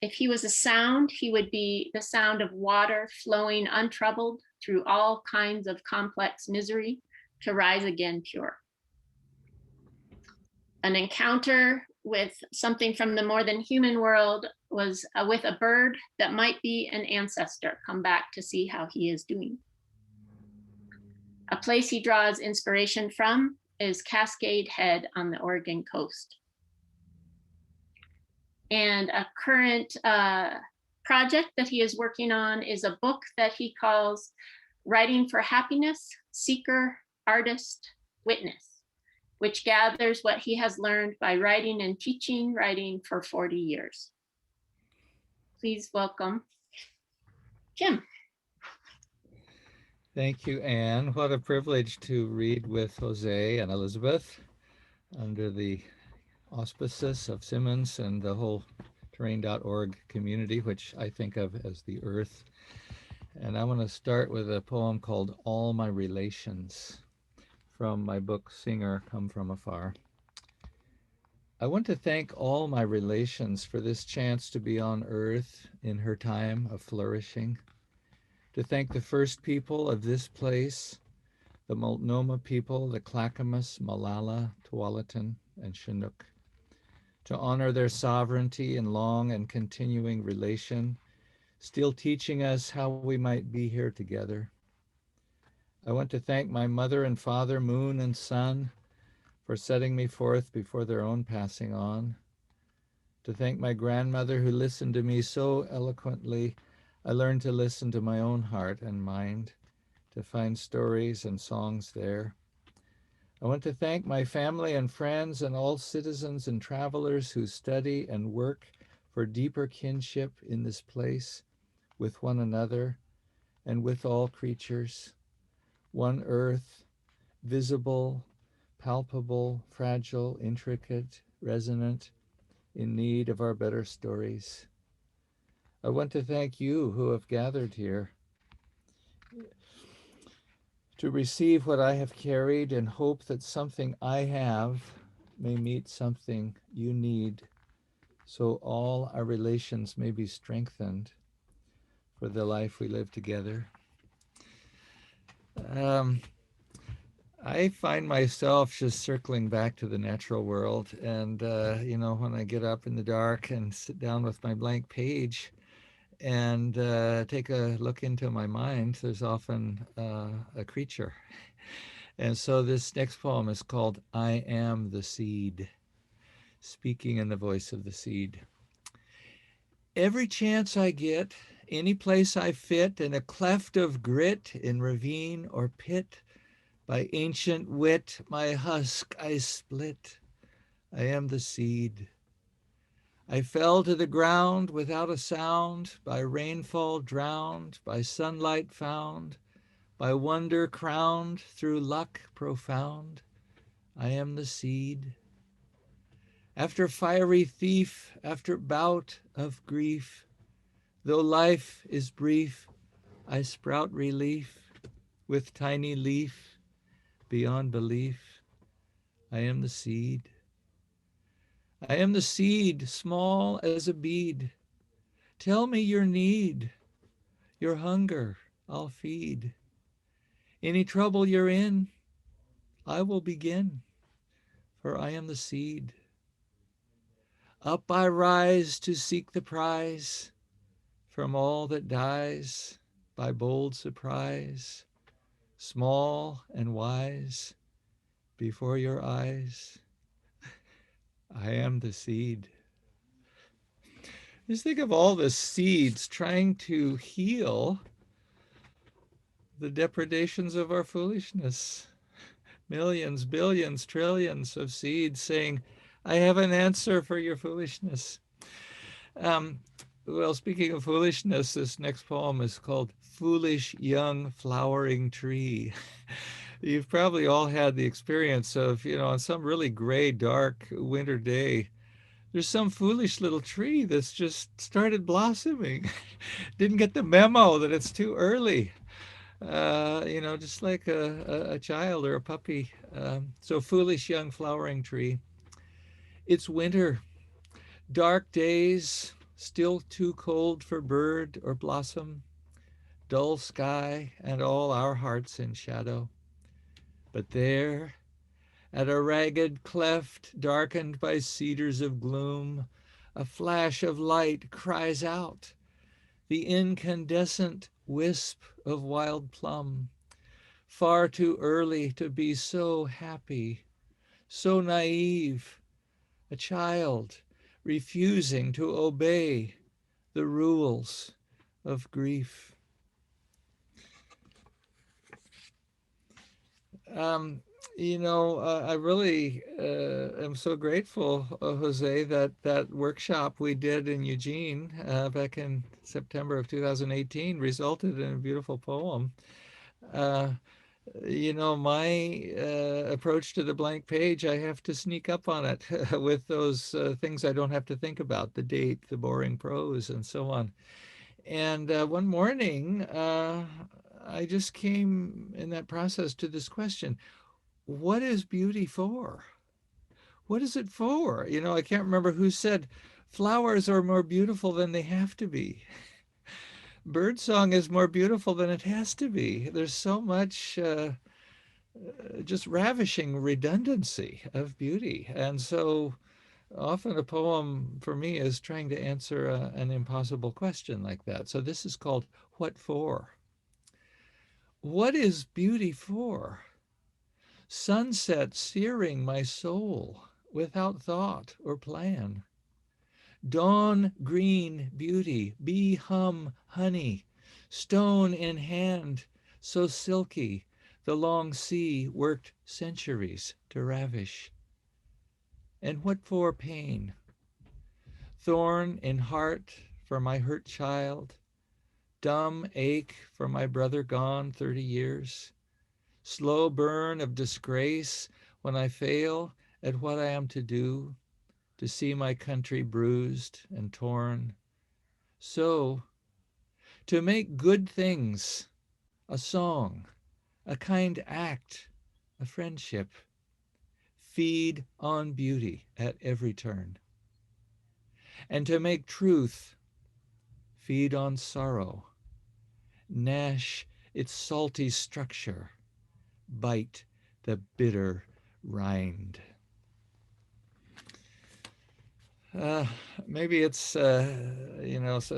If he was a sound, he would be the sound of water flowing untroubled through all kinds of complex misery to rise again pure. An encounter with something from the more than human world was with a bird that might be an ancestor come back to see how he is doing. A place he draws inspiration from is Cascade Head on the Oregon coast. And a current project that he is working on is a book that he calls Writing for Happiness, Seeker, Artist, Witness, which gathers what he has learned by writing and teaching writing for 40 years. Please welcome Kim. Thank you, Anne. What a privilege to read with Jose and Elizabeth under the auspices of Simmons and the whole terrain.org community, which I think of as the earth. And I want to start with a poem called All My Relations from my book, Singer Come From Afar. I want to thank all my relations for this chance to be on earth in her time of flourishing, to thank the first people of this place, the Multnomah people, the Clackamas, Malala, Tualatin, and Chinook, to honor their sovereignty and long and continuing relation, still teaching us how we might be here together. I want to thank my mother and father, moon and sun, for setting me forth before their own passing on, to thank my grandmother who listened to me so eloquently, I learned to listen to my own heart and mind, to find stories and songs there. I want to thank my family and friends and all citizens and travelers who study and work for deeper kinship in this place with one another and with all creatures. One earth, visible, palpable, fragile, intricate, resonant, in need of our better stories. I want to thank you who have gathered here to receive what I have carried and hope that something I have may meet something you need, so all our relations may be strengthened for the life we live together. I find myself just circling back to the natural world, and when I get up in the dark and sit down with my blank page and take a look into my mind, there's often a creature. And so this next poem is called I Am the Seed, speaking in the voice of the seed. Every chance I get, any place I fit, in a cleft of grit, in ravine or pit, by ancient wit, my husk I split. I am the seed. I fell to the ground without a sound, by rainfall drowned, by sunlight found, by wonder crowned, through luck profound. I am the seed. After fiery thief, after bout of grief, though life is brief, I sprout relief with tiny leaf beyond belief. I am the seed. I am the seed, small as a bead. Tell me your need, your hunger, I'll feed. Any trouble you're in, I will begin, for I am the seed. Up I rise to seek the prize from all that dies by bold surprise, small and wise, before your eyes. I am the seed. Just think of all the seeds trying to heal the depredations of our foolishness. Millions, billions, trillions of seeds saying, I have an answer for your foolishness. Well, speaking of foolishness, this next poem is called Foolish Young Flowering Tree. You've probably all had the experience of, on some really gray, dark winter day, there's some foolish little tree that's just started blossoming. Didn't get the memo that it's too early. Just like a child or a puppy. So foolish young flowering tree. It's winter, dark days, still too cold for bird or blossom, dull sky and all our hearts in shadow. But there, at a ragged cleft darkened by cedars of gloom, a flash of light cries out, the incandescent wisp of wild plum, far too early to be so happy, so naive, a child refusing to obey the rules of grief. I really am so grateful, Jose, that workshop we did in Eugene back in September of 2018 resulted in a beautiful poem. My approach to the blank page, I have to sneak up on it with those things I don't have to think about, the date, the boring prose, and so on. And one morning, I just came in that process to this question, what is beauty for? What is it for? I can't remember who said, flowers are more beautiful than they have to be. Birdsong is more beautiful than it has to be. There's so much just ravishing redundancy of beauty. And so often a poem for me is trying to answer an impossible question like that. So this is called What For? What is beauty for? Sunset searing my soul without thought or plan. Dawn green beauty, bee hum honey, stone in hand, so silky, the long sea worked centuries to ravish. And what for pain? Thorn in heart for my hurt child, dumb ache for my brother gone 30 years, slow burn of disgrace when I fail at what I am to do, to see my country bruised and torn. So, to make good things a song, a kind act, a friendship, feed on beauty at every turn. And to make truth feed on sorrow, gnash its salty structure, bite the bitter rind. Maybe it's, so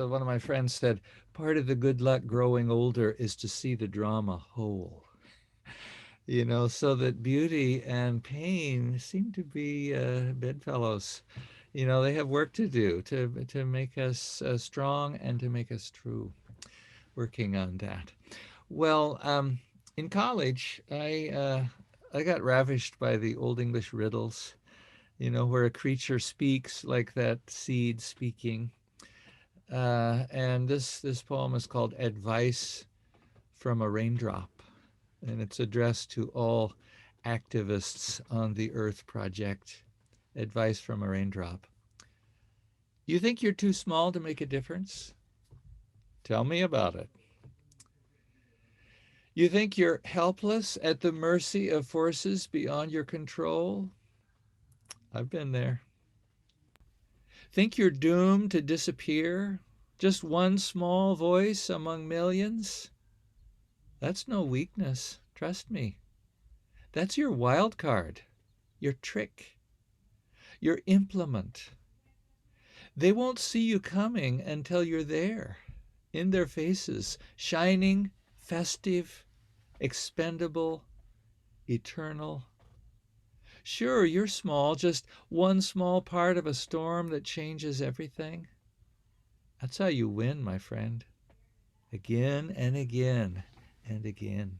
one of my friends said, part of the good luck growing older is to see the drama whole. So that beauty and pain seem to be bedfellows. They have work to do to make us strong and to make us true. Working on that. Well, in college, I got ravished by the Old English riddles, where a creature speaks like that seed speaking. And this poem is called Advice from a Raindrop, and it's addressed to all activists on the Earth Project. Advice from a Raindrop. You think you're too small to make a difference? Tell me about it. You think you're helpless at the mercy of forces beyond your control? I've been there. Think you're doomed to disappear? Just one small voice among millions? That's no weakness, trust me. That's your wild card, your trick, your implement. They won't see you coming until you're there, in their faces, shining, festive, expendable, eternal. Sure, you're small, just one small part of a storm that changes everything. That's how you win, my friend. Again and again and again.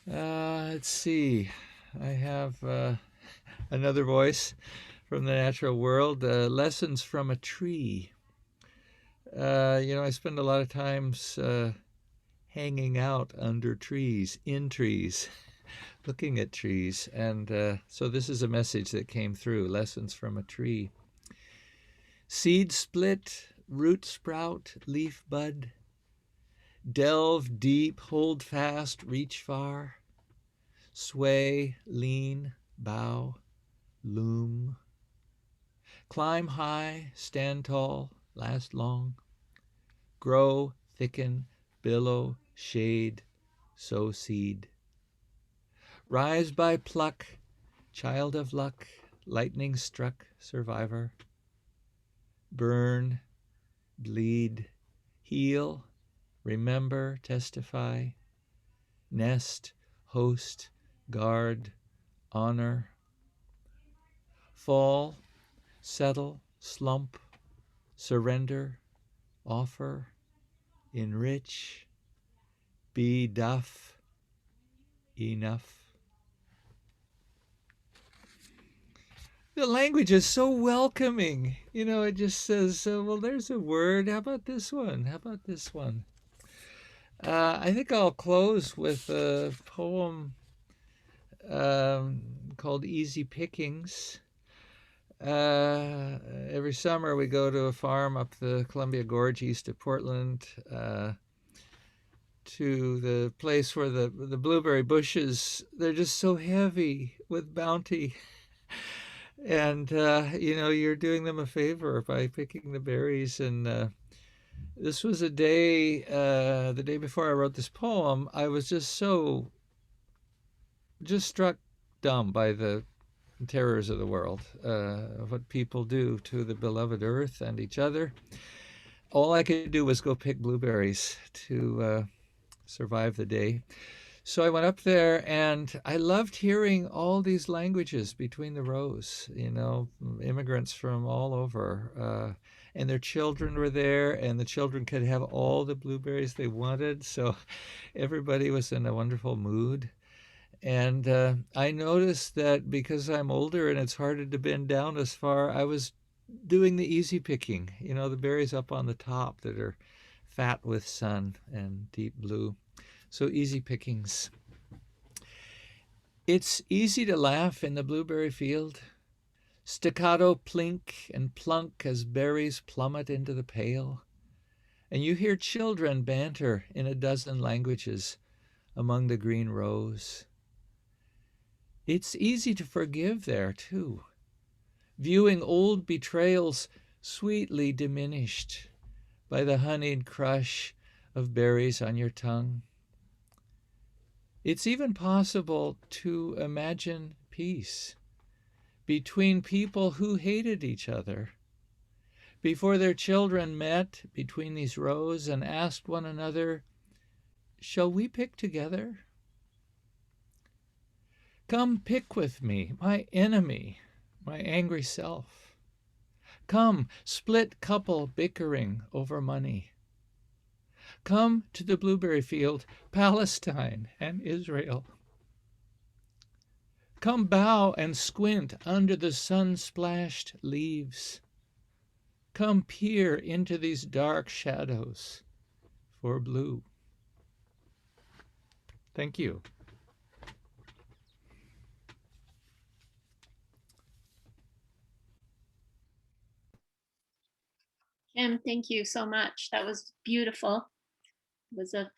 Let's see. I have another voice from the natural world. Lessons from a tree. I spend a lot of times hanging out under trees, in trees, looking at trees. And so this is a message that came through, lessons from a tree. Seed split, root sprout, leaf bud. Delve deep, hold fast, reach far. Sway, lean, bow, loom. Climb high, stand tall, last long. Grow, thicken, billow, shade, sow seed. Rise by pluck, child of luck, lightning struck, survivor. Burn, bleed, heal, remember, testify. Nest, host, guard, honor. Fall, settle, slump, surrender, offer, enrich, be duff, enough. The language is so welcoming. It just says, well, there's a word. How about this one? How about this one? I think I'll close with a poem called Easy Pickings. Every summer we go to a farm up the Columbia Gorge east of Portland, to the place where the blueberry bushes, they're just so heavy with bounty. And, you're doing them a favor by picking the berries. And this was a day, the day before I wrote this poem, I was just struck dumb by the terrors of the world, what people do to the beloved earth and each other. All I could do was go pick blueberries to survive the day. So I went up there, and I loved hearing all these languages between the rows, immigrants from all over. And their children were there, and the children could have all the blueberries they wanted. So everybody was in a wonderful mood. And I noticed that because I'm older and it's harder to bend down as far, I was doing the easy picking, the berries up on the top that are fat with sun and deep blue. So easy pickings. It's easy to laugh in the blueberry field. Staccato plink and plunk as berries plummet into the pail. And you hear children banter in a dozen languages among the green rows. It's easy to forgive there, too, viewing old betrayals sweetly diminished by the honeyed crush of berries on your tongue. It's even possible to imagine peace between people who hated each other before their children met between these rows and asked one another, "Shall we pick together? Come pick with me, my enemy, my angry self. Come, split couple bickering over money. Come to the blueberry field, Palestine and Israel. Come bow and squint under the sun-splashed leaves. Come peer into these dark shadows for blue." Thank you. Kim, thank you so much. That was beautiful. It was a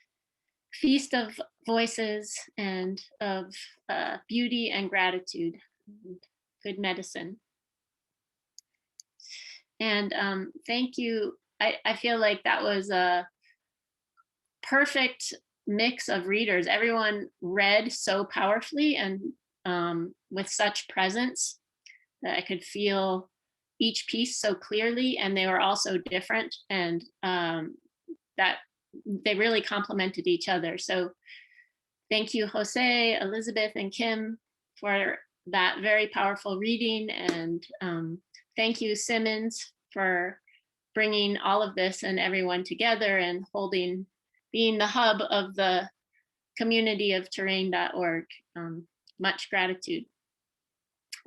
feast of voices and of beauty and gratitude, and good medicine. And thank you. I feel like that was a perfect mix of readers. Everyone read so powerfully and with such presence that I could feel each piece so clearly, and they were also different, and that they really complemented each other. So thank you, José, Elizabeth, and Kim for that very powerful reading, and thank you, Simmons, for bringing all of this and everyone together and being the hub of the community of terrain.org. Much gratitude.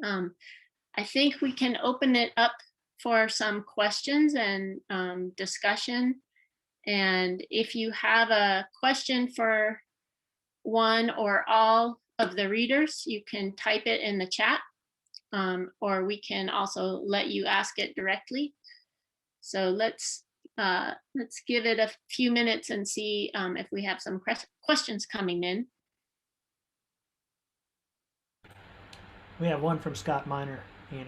I think we can open it up for some questions and discussion. And if you have a question for one or all of the readers, you can type it in the chat, or we can also let you ask it directly. So let's give it a few minutes and see if we have some questions coming in. We have one from Scott Miner, Annie.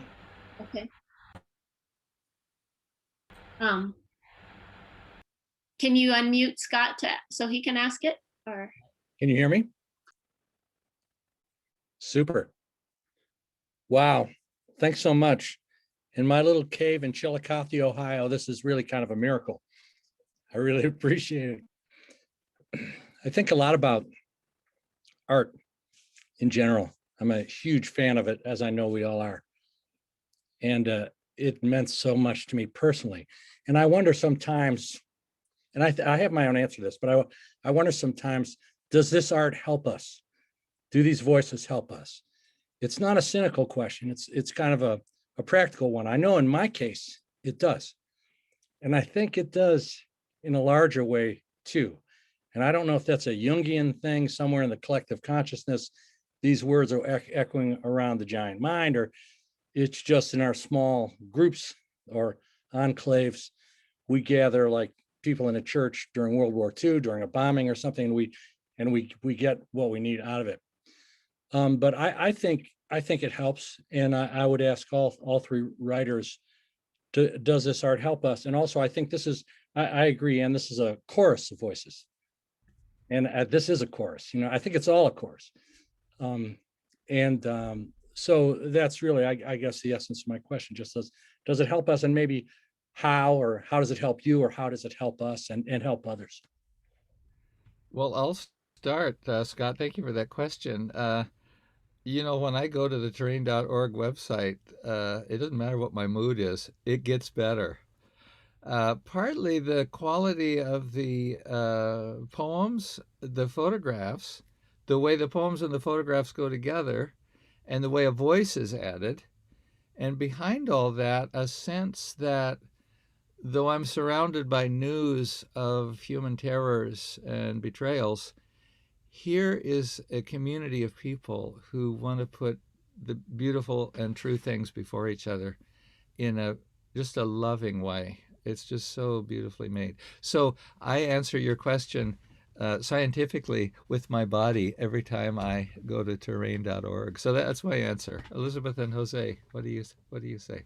Okay. Can you unmute Scott so he can ask it? Or can you hear me? Super. Wow. Thanks so much. In my little cave in Chillicothe, Ohio, this is really kind of a miracle. I really appreciate it. I think a lot about art in general. I'm a huge fan of it, as I know we all are. And it meant so much to me personally. And I wonder sometimes, and I have my own answer to this, but I wonder sometimes, does this art help us? Do these voices help us? It's not a cynical question. It's kind of a practical one. I know in my case, it does. And I think it does in a larger way too. And I don't know if that's a Jungian thing somewhere in the collective consciousness. These words are echoing around the giant mind, or it's just in our small groups or enclaves. We gather like people in a church during World War II, during a bombing or something, and we get what we need out of it. But I think it helps, and I would ask all three writers, does this art help us? And also, I think this is, I agree, and this is a chorus of voices, and this is a chorus. You know, I think it's all a chorus, so that's really, I guess, the essence of my question. Just does it help us, and maybe how does it help you, or how does it help us and help others? Well, I'll start, Scott. Thank you for that question. You know, when I go to the terrain.org website, it doesn't matter what my mood is, it gets better. Partly the quality of the poems, the photographs, the way the poems and the photographs go together, and the way a voice is added. And behind all that, a sense that though I'm surrounded by news of human terrors and betrayals, here is a community of people who want to put the beautiful and true things before each other in just a loving way. It's just so beautifully made. So I answer your question scientifically with my body every time I go to terrain.org. So that's my answer. Elizabeth and José, what do you say?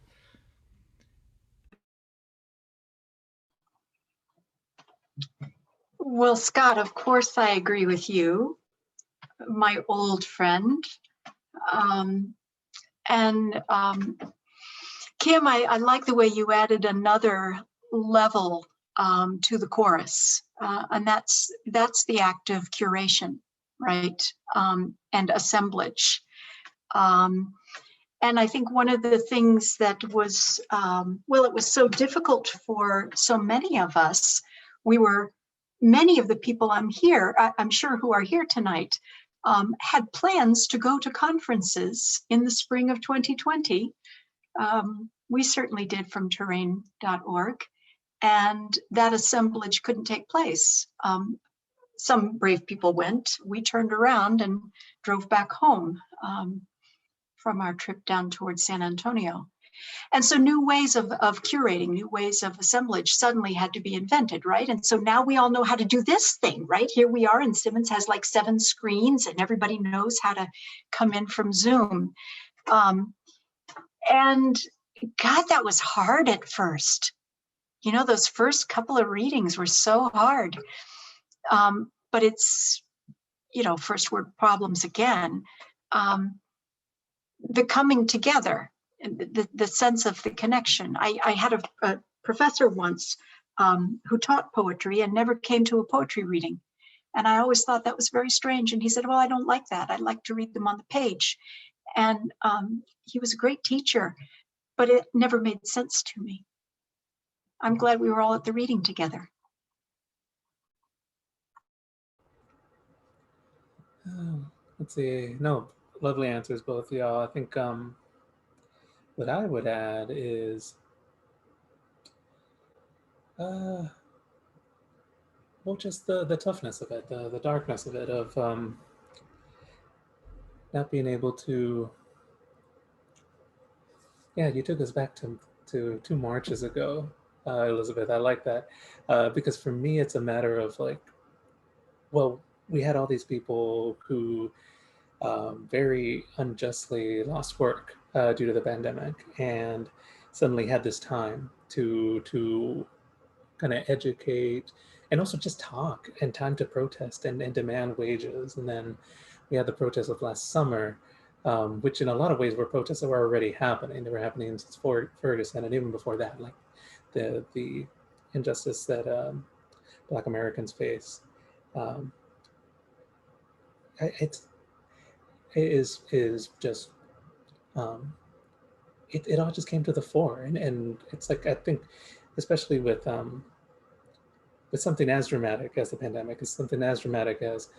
Well, Scott, of course I agree with you, my old friend. Kim, I like the way you added another level to the chorus, and that's the act of curation, right? And assemblage. And I think one of the things that was, it was so difficult for so many of us. Many of the people I'm sure who are here tonight, had plans to go to conferences in the spring of 2020. We certainly did from terrain.org, and that assemblage couldn't take place. Some brave people went. We turned around and drove back home from our trip down towards San Antonio. And so new ways of curating, new ways of assemblage suddenly had to be invented, right? And so now we all know how to do this thing, right? Here we are, and Simmons has like 7 screens, and everybody knows how to come in from Zoom. And God, that was hard at first. You know, those first couple of readings were so hard. but it's, you know, first word problems again. The coming together, the sense of the connection. I had a professor once who taught poetry and never came to a poetry reading. And I always thought that was very strange. And he said, well, I don't like that. I like to read them on the page. And he was a great teacher, but it never made sense to me. I'm glad we were all at the reading together. Let's see. No, lovely answers, both of y'all. I think what I would add is, well, just the toughness of it, the darkness of it, of not being able to. Yeah, you took us back to 2 Marches ago, Elizabeth. I like that because for me, it's a matter of like, well, we had all these people who very unjustly lost work due to the pandemic, and suddenly had this time to kind of educate and also just talk, and time to protest and demand wages. And then we had the protests of last summer, which in a lot of ways were protests that were already happening. They were happening since Ferguson, and even before that, like the injustice that Black Americans face. It is just it all just came to the fore, and it's like, I think, especially with something as dramatic as the pandemic, is something as dramatic as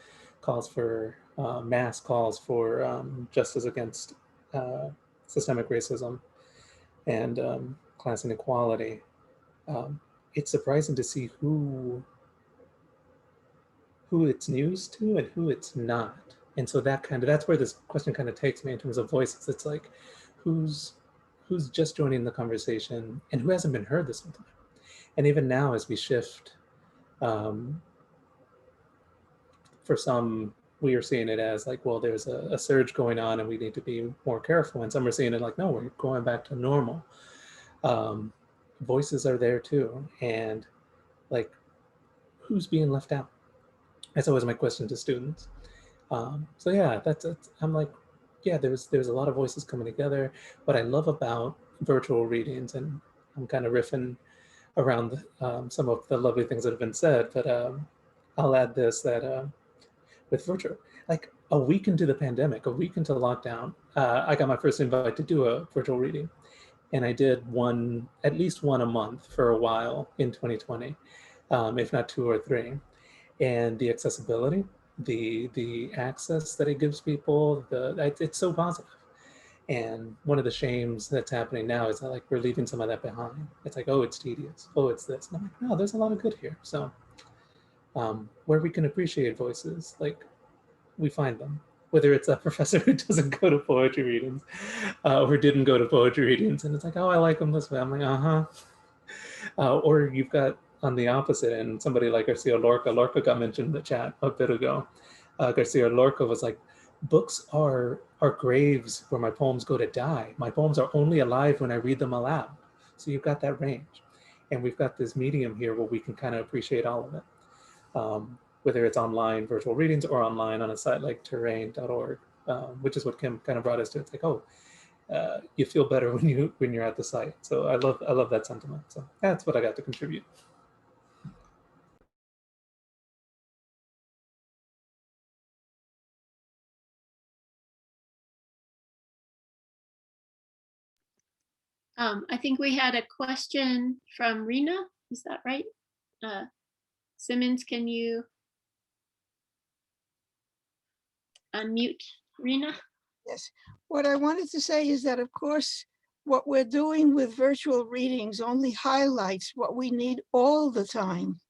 calls for mass calls for justice against systemic racism and class inequality. It's surprising to see who it's news to and who it's not. And so that's where this question kind of takes me in terms of voices. It's like, who's just joining the conversation and who hasn't been heard this whole time. And even now, as we shift, for some, we are seeing it as like, well, there's a surge going on and we need to be more careful. And some are seeing it like, no, we're going back to normal. Voices are there too. And like, who's being left out? That's always my question to students. So yeah, that's I'm like, yeah, there's a lot of voices coming together. What I love about virtual readings, and I'm kind of riffing around some of the lovely things that have been said, but I'll add this, that with virtual, like a week into the pandemic, a week into lockdown, I got my first invite to do a virtual reading. And I did at least one a month for a while in 2020, if not 2 or 3. And the accessibility, the access that it gives people, it's so positive. And one of the shames that's happening now is that like we're leaving some of that behind. It's like, oh, it's tedious. Oh, it's this. And I'm like, no, there's a lot of good here. So where we can appreciate voices, like we find them. Whether it's a professor who doesn't go to poetry readings or didn't go to poetry readings, and it's like, oh, I like them this way. I'm like, or you've got on the opposite end, somebody like Garcia Lorca. Lorca got mentioned in the chat a bit ago. Garcia Lorca was like, books are graves where my poems go to die. My poems are only alive when I read them aloud. So you've got that range. And we've got this medium here where we can kind of appreciate all of it. Whether it's online virtual readings or online on a site like terrain.org, which is what Kim kind of brought us to. It's like, oh, you feel better when you're at the site. So I love that sentiment. So that's what I got to contribute. I think we had a question from Rena. Is that right? Simmons, can you unmute Rena? Yes. What I wanted to say is that, of course, what we're doing with virtual readings only highlights what we need all the time,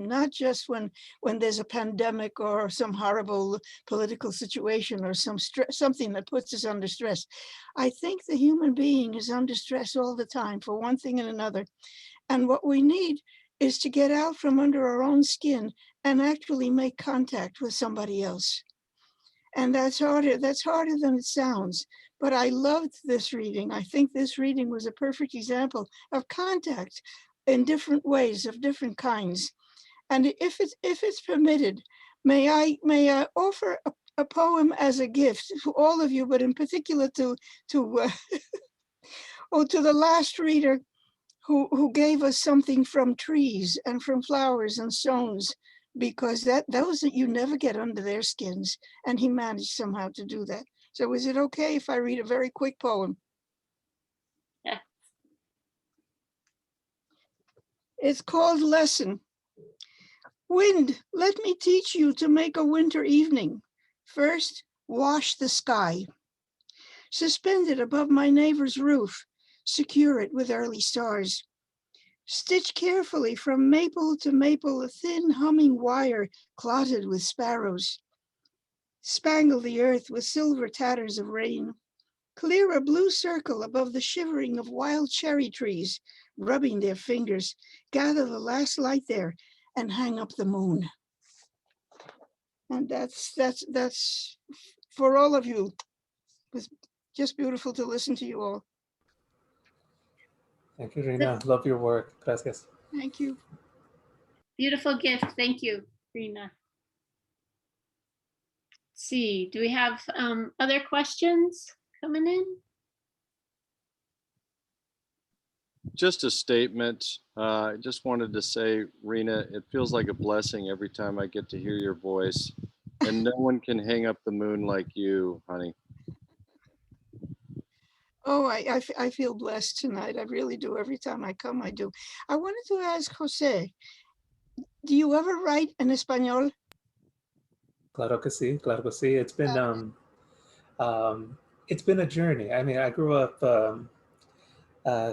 not just when there's a pandemic or some horrible political situation or something that puts us under stress. I think the human being is under stress all the time for one thing and another. And what we need is to get out from under our own skin and actually make contact with somebody else. And that's harder than it sounds. But I loved this reading. I think this reading was a perfect example of contact in different ways, of different kinds. And if it's permitted, may I offer a poem as a gift to all of you, but in particular to to the last reader who gave us something from trees and from flowers and stones, because those that you never get under their skins, and he managed somehow to do that. So is it okay if I read a very quick poem? Yeah. It's called Lesson. Wind, let me teach you to make a winter evening. First, wash the sky. Suspend it above my neighbor's roof. Secure it with early stars. Stitch carefully from maple to maple a thin humming wire clotted with sparrows. Spangle the earth with silver tatters of rain. Clear a blue circle above the shivering of wild cherry trees, rubbing their fingers. Gather the last light there and hang up the moon. And that's for all of you. It was just beautiful to listen to you all. Thank you, Rina. Love your work. Gracias. Thank you. Beautiful gift. Thank you, Rina. Let's see, do we have other questions coming in? Just a statement. I just wanted to say, Rina, it feels like a blessing every time I get to hear your voice. And no one can hang up the moon like you, honey. Oh, I feel blessed tonight. I really do. Every time I come, I do. I wanted to ask Jose, do you ever write in Espanol? Claro que sí, claro que sí. It's been a journey. I mean, I grew up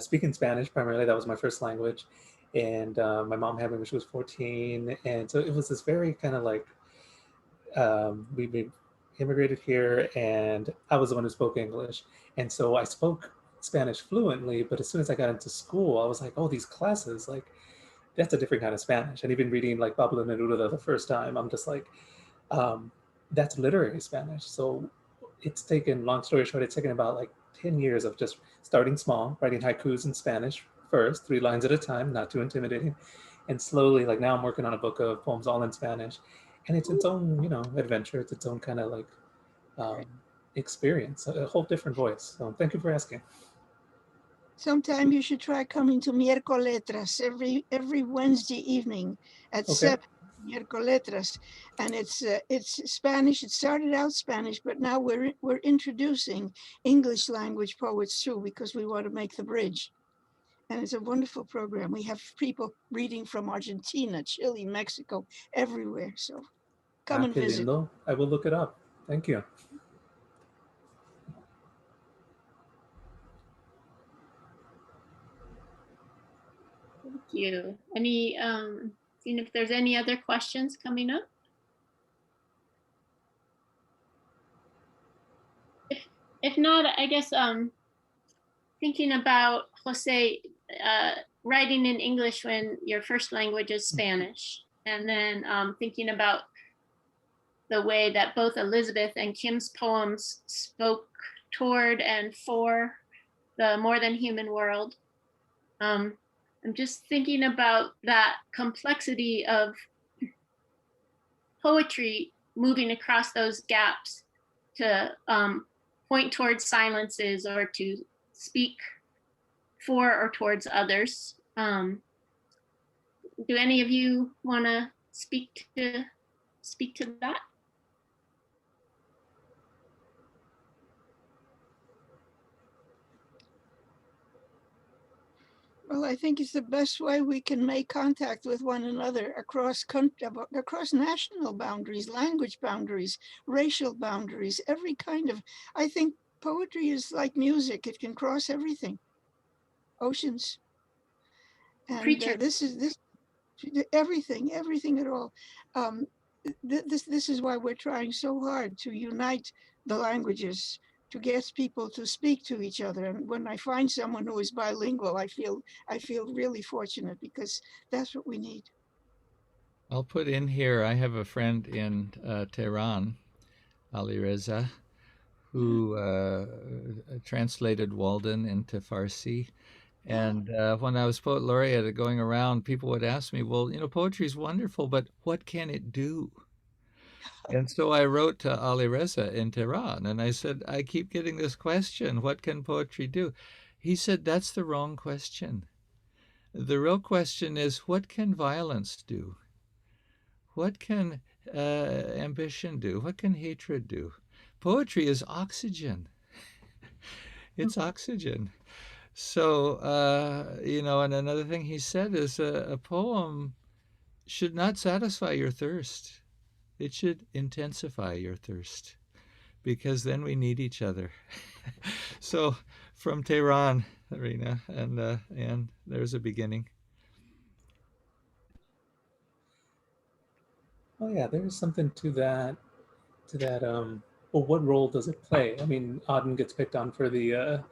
speaking Spanish primarily. That was my first language. And my mom had me when she was 14. And so it was this very kind of like, we immigrated here and I was the one who spoke English. And so I spoke Spanish fluently, but as soon as I got into school, I was like, oh, these classes, like, that's a different kind of Spanish. And even reading like Pablo Neruda the first time, I'm just like, that's literary Spanish. So it's taken, long story short, it's taken about like 10 years of just starting small, writing haikus in Spanish first, 3 lines at a time, not too intimidating. And slowly, like now I'm working on a book of poems all in Spanish. And it's its own, adventure. It's its own kind of like experience, a whole different voice. So thank you for asking. Sometime you should try coming to Miércoles every Wednesday evening at 7. Miércoles, and it's Spanish. It started out Spanish, but now we're introducing English language poets too, because we want to make the bridge. And it's a wonderful program. We have people reading from Argentina, Chile, Mexico, everywhere. So come and visit. Lindo. I will look it up. Thank you. Thank you. Any, seeing if there's any other questions coming up? If not, I guess thinking about Jose writing in English when your first language is Spanish, and then thinking about the way that both Elizabeth and Kim's poems spoke toward and for the more than human world. I'm just thinking about that complexity of poetry moving across those gaps to point towards silences or to speak for or towards others. Do any of you want to speak to that? Well, I think it's the best way we can make contact with one another across national boundaries, language boundaries, racial boundaries, every kind of. I think poetry is like music; it can cross everything, oceans. And this everything at all. This is why we're trying so hard to unite the languages, to get people to speak to each other. And when I find someone who is bilingual, I feel really fortunate, because that's what we need. I'll put in here, I have a friend in Tehran, Ali Reza, who translated Walden into Farsi. And when I was poet laureate, going around, people would ask me, well, poetry is wonderful, but what can it do? And so I wrote to Ali Reza in Tehran, and I said, I keep getting this question, what can poetry do? He said, that's the wrong question. The real question is, what can violence do? What can ambition do? What can hatred do? Poetry is oxygen. It's oxygen. So, and another thing he said is a poem should not satisfy your thirst. It should intensify your thirst, because then we need each other. So from Tehran, Rina, and there's a beginning. Oh yeah, there's something to that, well, what role does it play? I mean, Auden gets picked on for the,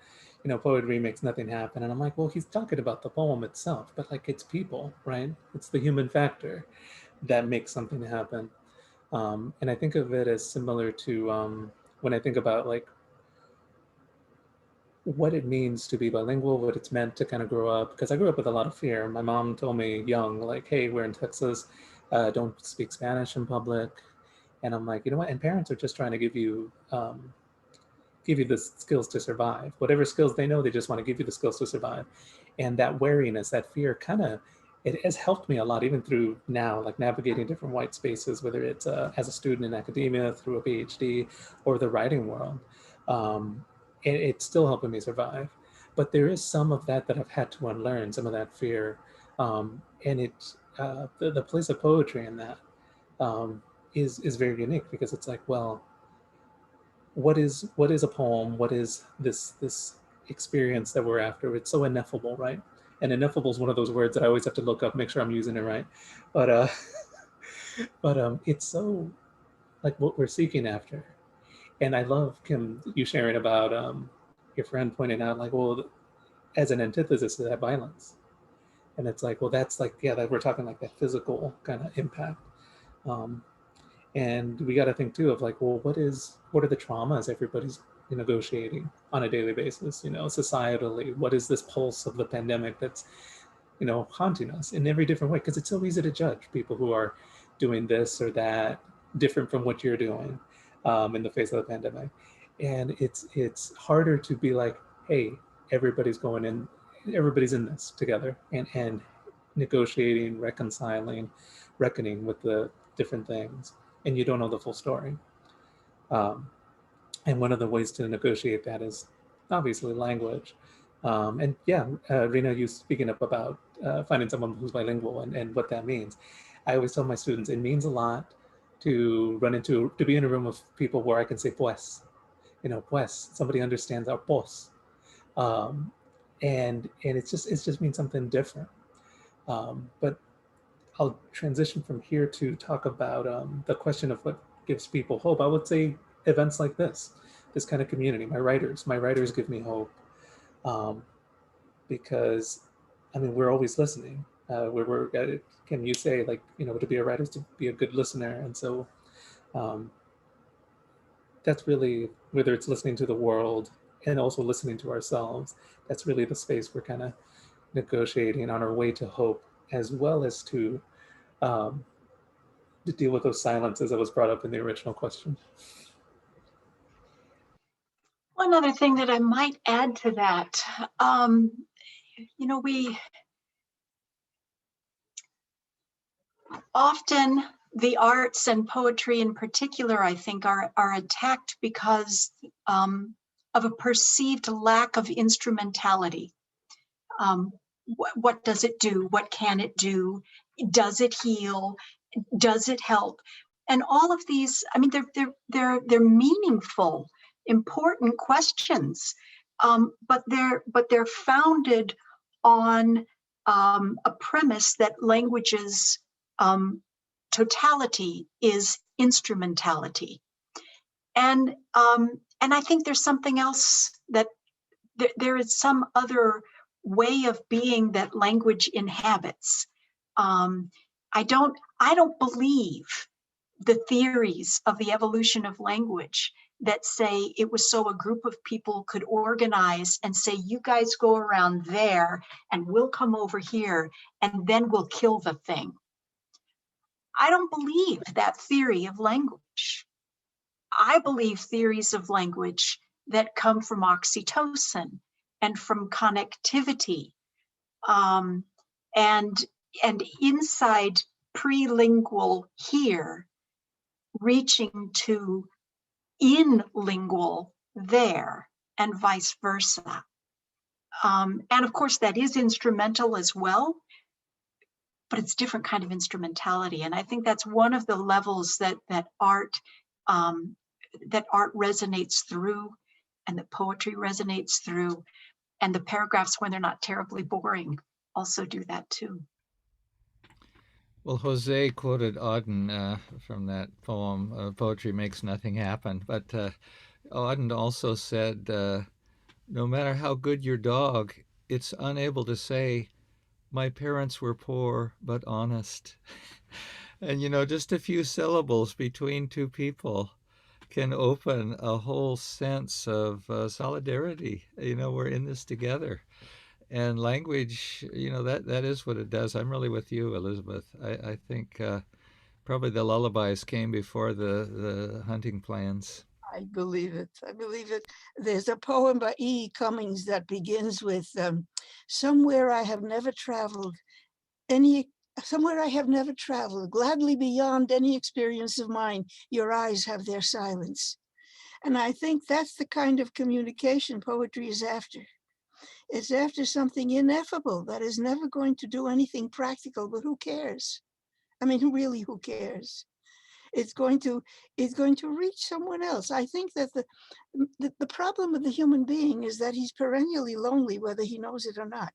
poetry makes nothing happen. And I'm like, well, he's talking about the poem itself, but like it's people, right? It's the human factor that makes something happen. And I think of it as similar to when I think about like what it means to be bilingual, what it's meant to kind of grow up. Because I grew up with a lot of fear. My mom told me young, like, hey, we're in Texas, don't speak Spanish in public. And I'm like, you know what? And parents are just trying to give you the skills to survive. Whatever skills they know, they just want to give you the skills to survive. And that wariness, that fear, it has helped me a lot, even through now, like navigating different white spaces, whether it's as a student in academia, through a PhD, or the writing world. It's still helping me survive. But there is some of that I've had to unlearn, some of that fear. And it's the place of poetry in that is very unique, because it's like, well, what is a poem? What is this experience that we're after? It's so ineffable, right? And ineffable is one of those words that I always have to look up, make sure I'm using it right. But it's so like what we're seeking after. And I love, Kim, you sharing about your friend pointing out, like, well, as an antithesis to that violence. And it's like, well, that's like, yeah, that we're talking like that physical kind of impact. And we got to think too of like, well, what are the traumas everybody's negotiating on a daily basis, societally? What is this pulse of the pandemic that's, haunting us in every different way? Because it's so easy to judge people who are doing this or that different from what you're doing in the face of the pandemic. And it's harder to be like, hey, everybody's in this together, and negotiating, reconciling, reckoning with the different things, and you don't know the full story. And one of the ways to negotiate that is obviously language. And yeah, Rina, you speaking up about finding someone who's bilingual and what that means. I always tell my students it means a lot to be in a room of people where I can say pues, pues, somebody understands our pos. And it just means something different. But I'll transition from here to talk about the question of what gives people hope. I would say events like this kind of community. My writers give me hope, because, I mean, we're always listening. Can you say, like, to be a writer is to be a good listener, and so that's really, whether it's listening to the world and also listening to ourselves, that's really the space we're kind of negotiating on our way to hope, as well as to deal with those silences that was brought up in the original question. One other thing that I might add to that, we often, the arts and poetry in particular, I think, are attacked because of a perceived lack of instrumentality. What does it do? What can it do? Does it heal? Does it help? And all of these, I mean, they're meaningful, important questions, but they're founded on a premise that language's totality is instrumentality. And I think there's something else, that there is some other way of being that language inhabits. I don't believe the theories of the evolution of language that say it was so a group of people could organize and say, you guys go around there and we'll come over here and then we'll kill the thing. I don't believe that theory of language. I believe theories of language that come from oxytocin and from connectivity, and inside prelingual here, reaching to inlingual there, and vice versa. And of course, that is instrumental as well, but it's different kind of instrumentality. And I think that's one of the levels that art resonates through, and that poetry resonates through, and the paragraphs, when they're not terribly boring, also do that too. Well, Jose quoted Auden from that poem, Poetry Makes Nothing Happen. But Auden also said, no matter how good your dog, it's unable to say, my parents were poor but honest. And, you know, just a few syllables between two people can open a whole sense of solidarity. You know, we're in this together. And language, you know, that is what it does. I'm really with you, Elizabeth. I think probably the lullabies came before the hunting plans. I believe it. I believe it. There's a poem by E. Cummings that begins with somewhere I have never traveled, gladly beyond any experience of mine, your eyes have their silence. And I think that's the kind of communication poetry is after. It's after something ineffable that is never going to do anything practical, but who cares? I mean, really, who cares? It's going to reach someone else. I think that the problem with the human being is that he's perennially lonely, whether he knows it or not.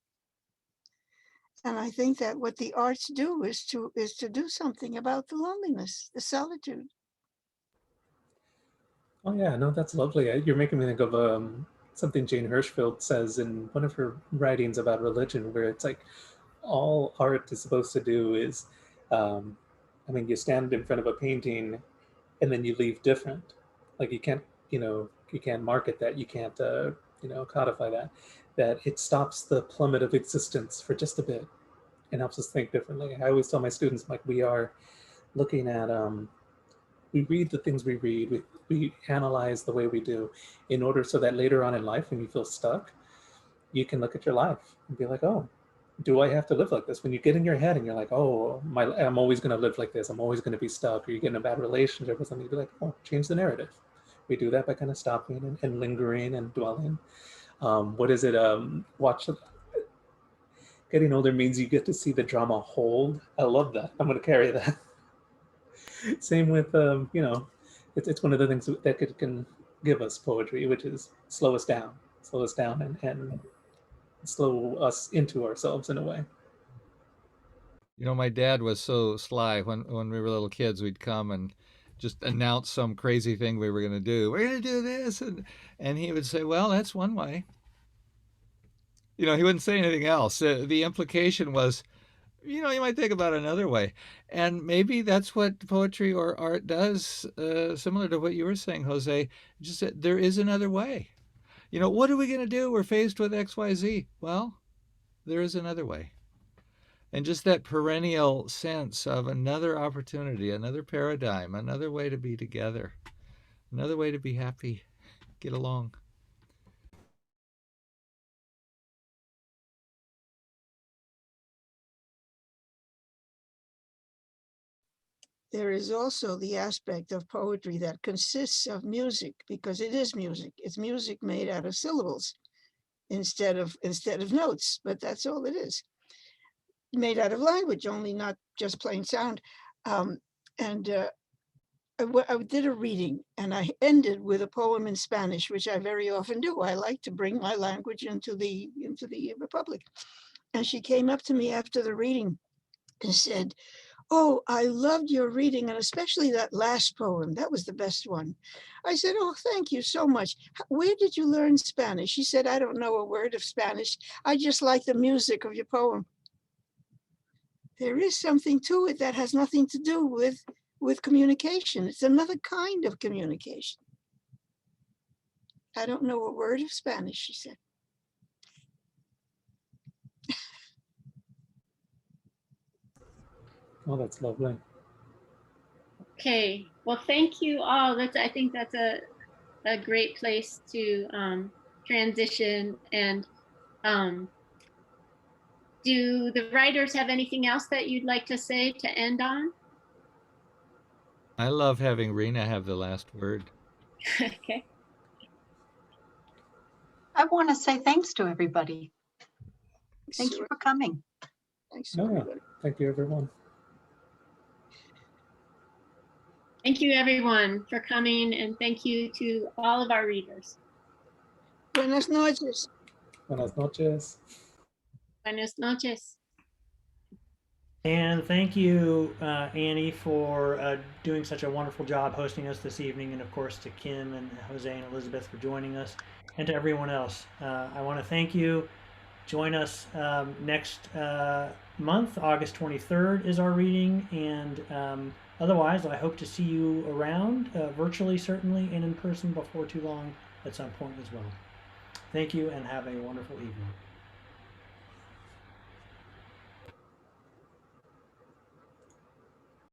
And I think that what the arts do is to do something about the loneliness, the solitude. Oh yeah, no, that's lovely. You're making me think of something Jane Hirschfield says in one of her writings about religion, where it's like all art is supposed to do is, I mean, you stand in front of a painting and then you leave different. Like you can't market that, you can't, codify that, that it stops the plummet of existence for just a bit and helps us think differently. I always tell my students, like, we are looking at, we read the things we read, we analyze the way we do in order so that later on in life, when you feel stuck, you can look at your life and be like, oh, do I have to live like this? When you get in your head and you're like, oh, I'm always going to live like this, I'm always going to be stuck, or you get in a bad relationship or something, you'd be like, oh, change the narrative. We do that by kind of stopping and lingering and dwelling. What is it? Getting older means you get to see the drama hold. I love that. I'm going to carry that. Same with, it's one of the things that can give us poetry, which is slow us down and slow us into ourselves in a way. You know, my dad was so sly. When we were little kids, we'd come and just announce some crazy thing we were going to do. We're going to do this. And he would say, well, that's one way. You know, he wouldn't say anything else. The implication was, you know, you might think about another way. And maybe that's what poetry or art does, similar to what you were saying, Jose. Just that there is another way. You know, what are we going to do? We're faced with X, Y, Z. Well, there is another way. And just that perennial sense of another opportunity, another paradigm, another way to be together, another way to be happy, get along. There is also the aspect of poetry that consists of music, because it is music. It's music made out of syllables instead of notes, but that's all it is. Made out of language, only not just plain sound. I did a reading and I ended with a poem in Spanish, which I very often do. I like to bring my language into the Republic. And she came up to me after the reading and said, oh, I loved your reading, and especially that last poem. That was the best one. I said, oh, thank you so much. Where did you learn Spanish? She said, I don't know a word of Spanish. I just like the music of your poem. There is something to it that has nothing to do with communication. It's another kind of communication. I don't know a word of Spanish, she said. Oh, that's lovely. Okay, well, thank you all. I think that's a great place to transition. And do the writers have anything else that you'd like to say to end on? I love having Rena have the last word. Okay. I want to say thanks to everybody. Thank you Sure. for coming. Thanks, No, everybody. thank you, everyone. Thank you, everyone, for coming, and thank you to all of our readers. Buenas noches. Buenas noches. Buenas noches. And thank you, Annie, for doing such a wonderful job hosting us this evening. And of course, to Kim and Jose and Elizabeth for joining us, and to everyone else. I want to thank you. Join us next month. August 23rd is our reading. And otherwise, I hope to see you around, virtually certainly, and in person before too long at some point as well. Thank you, and have a wonderful evening.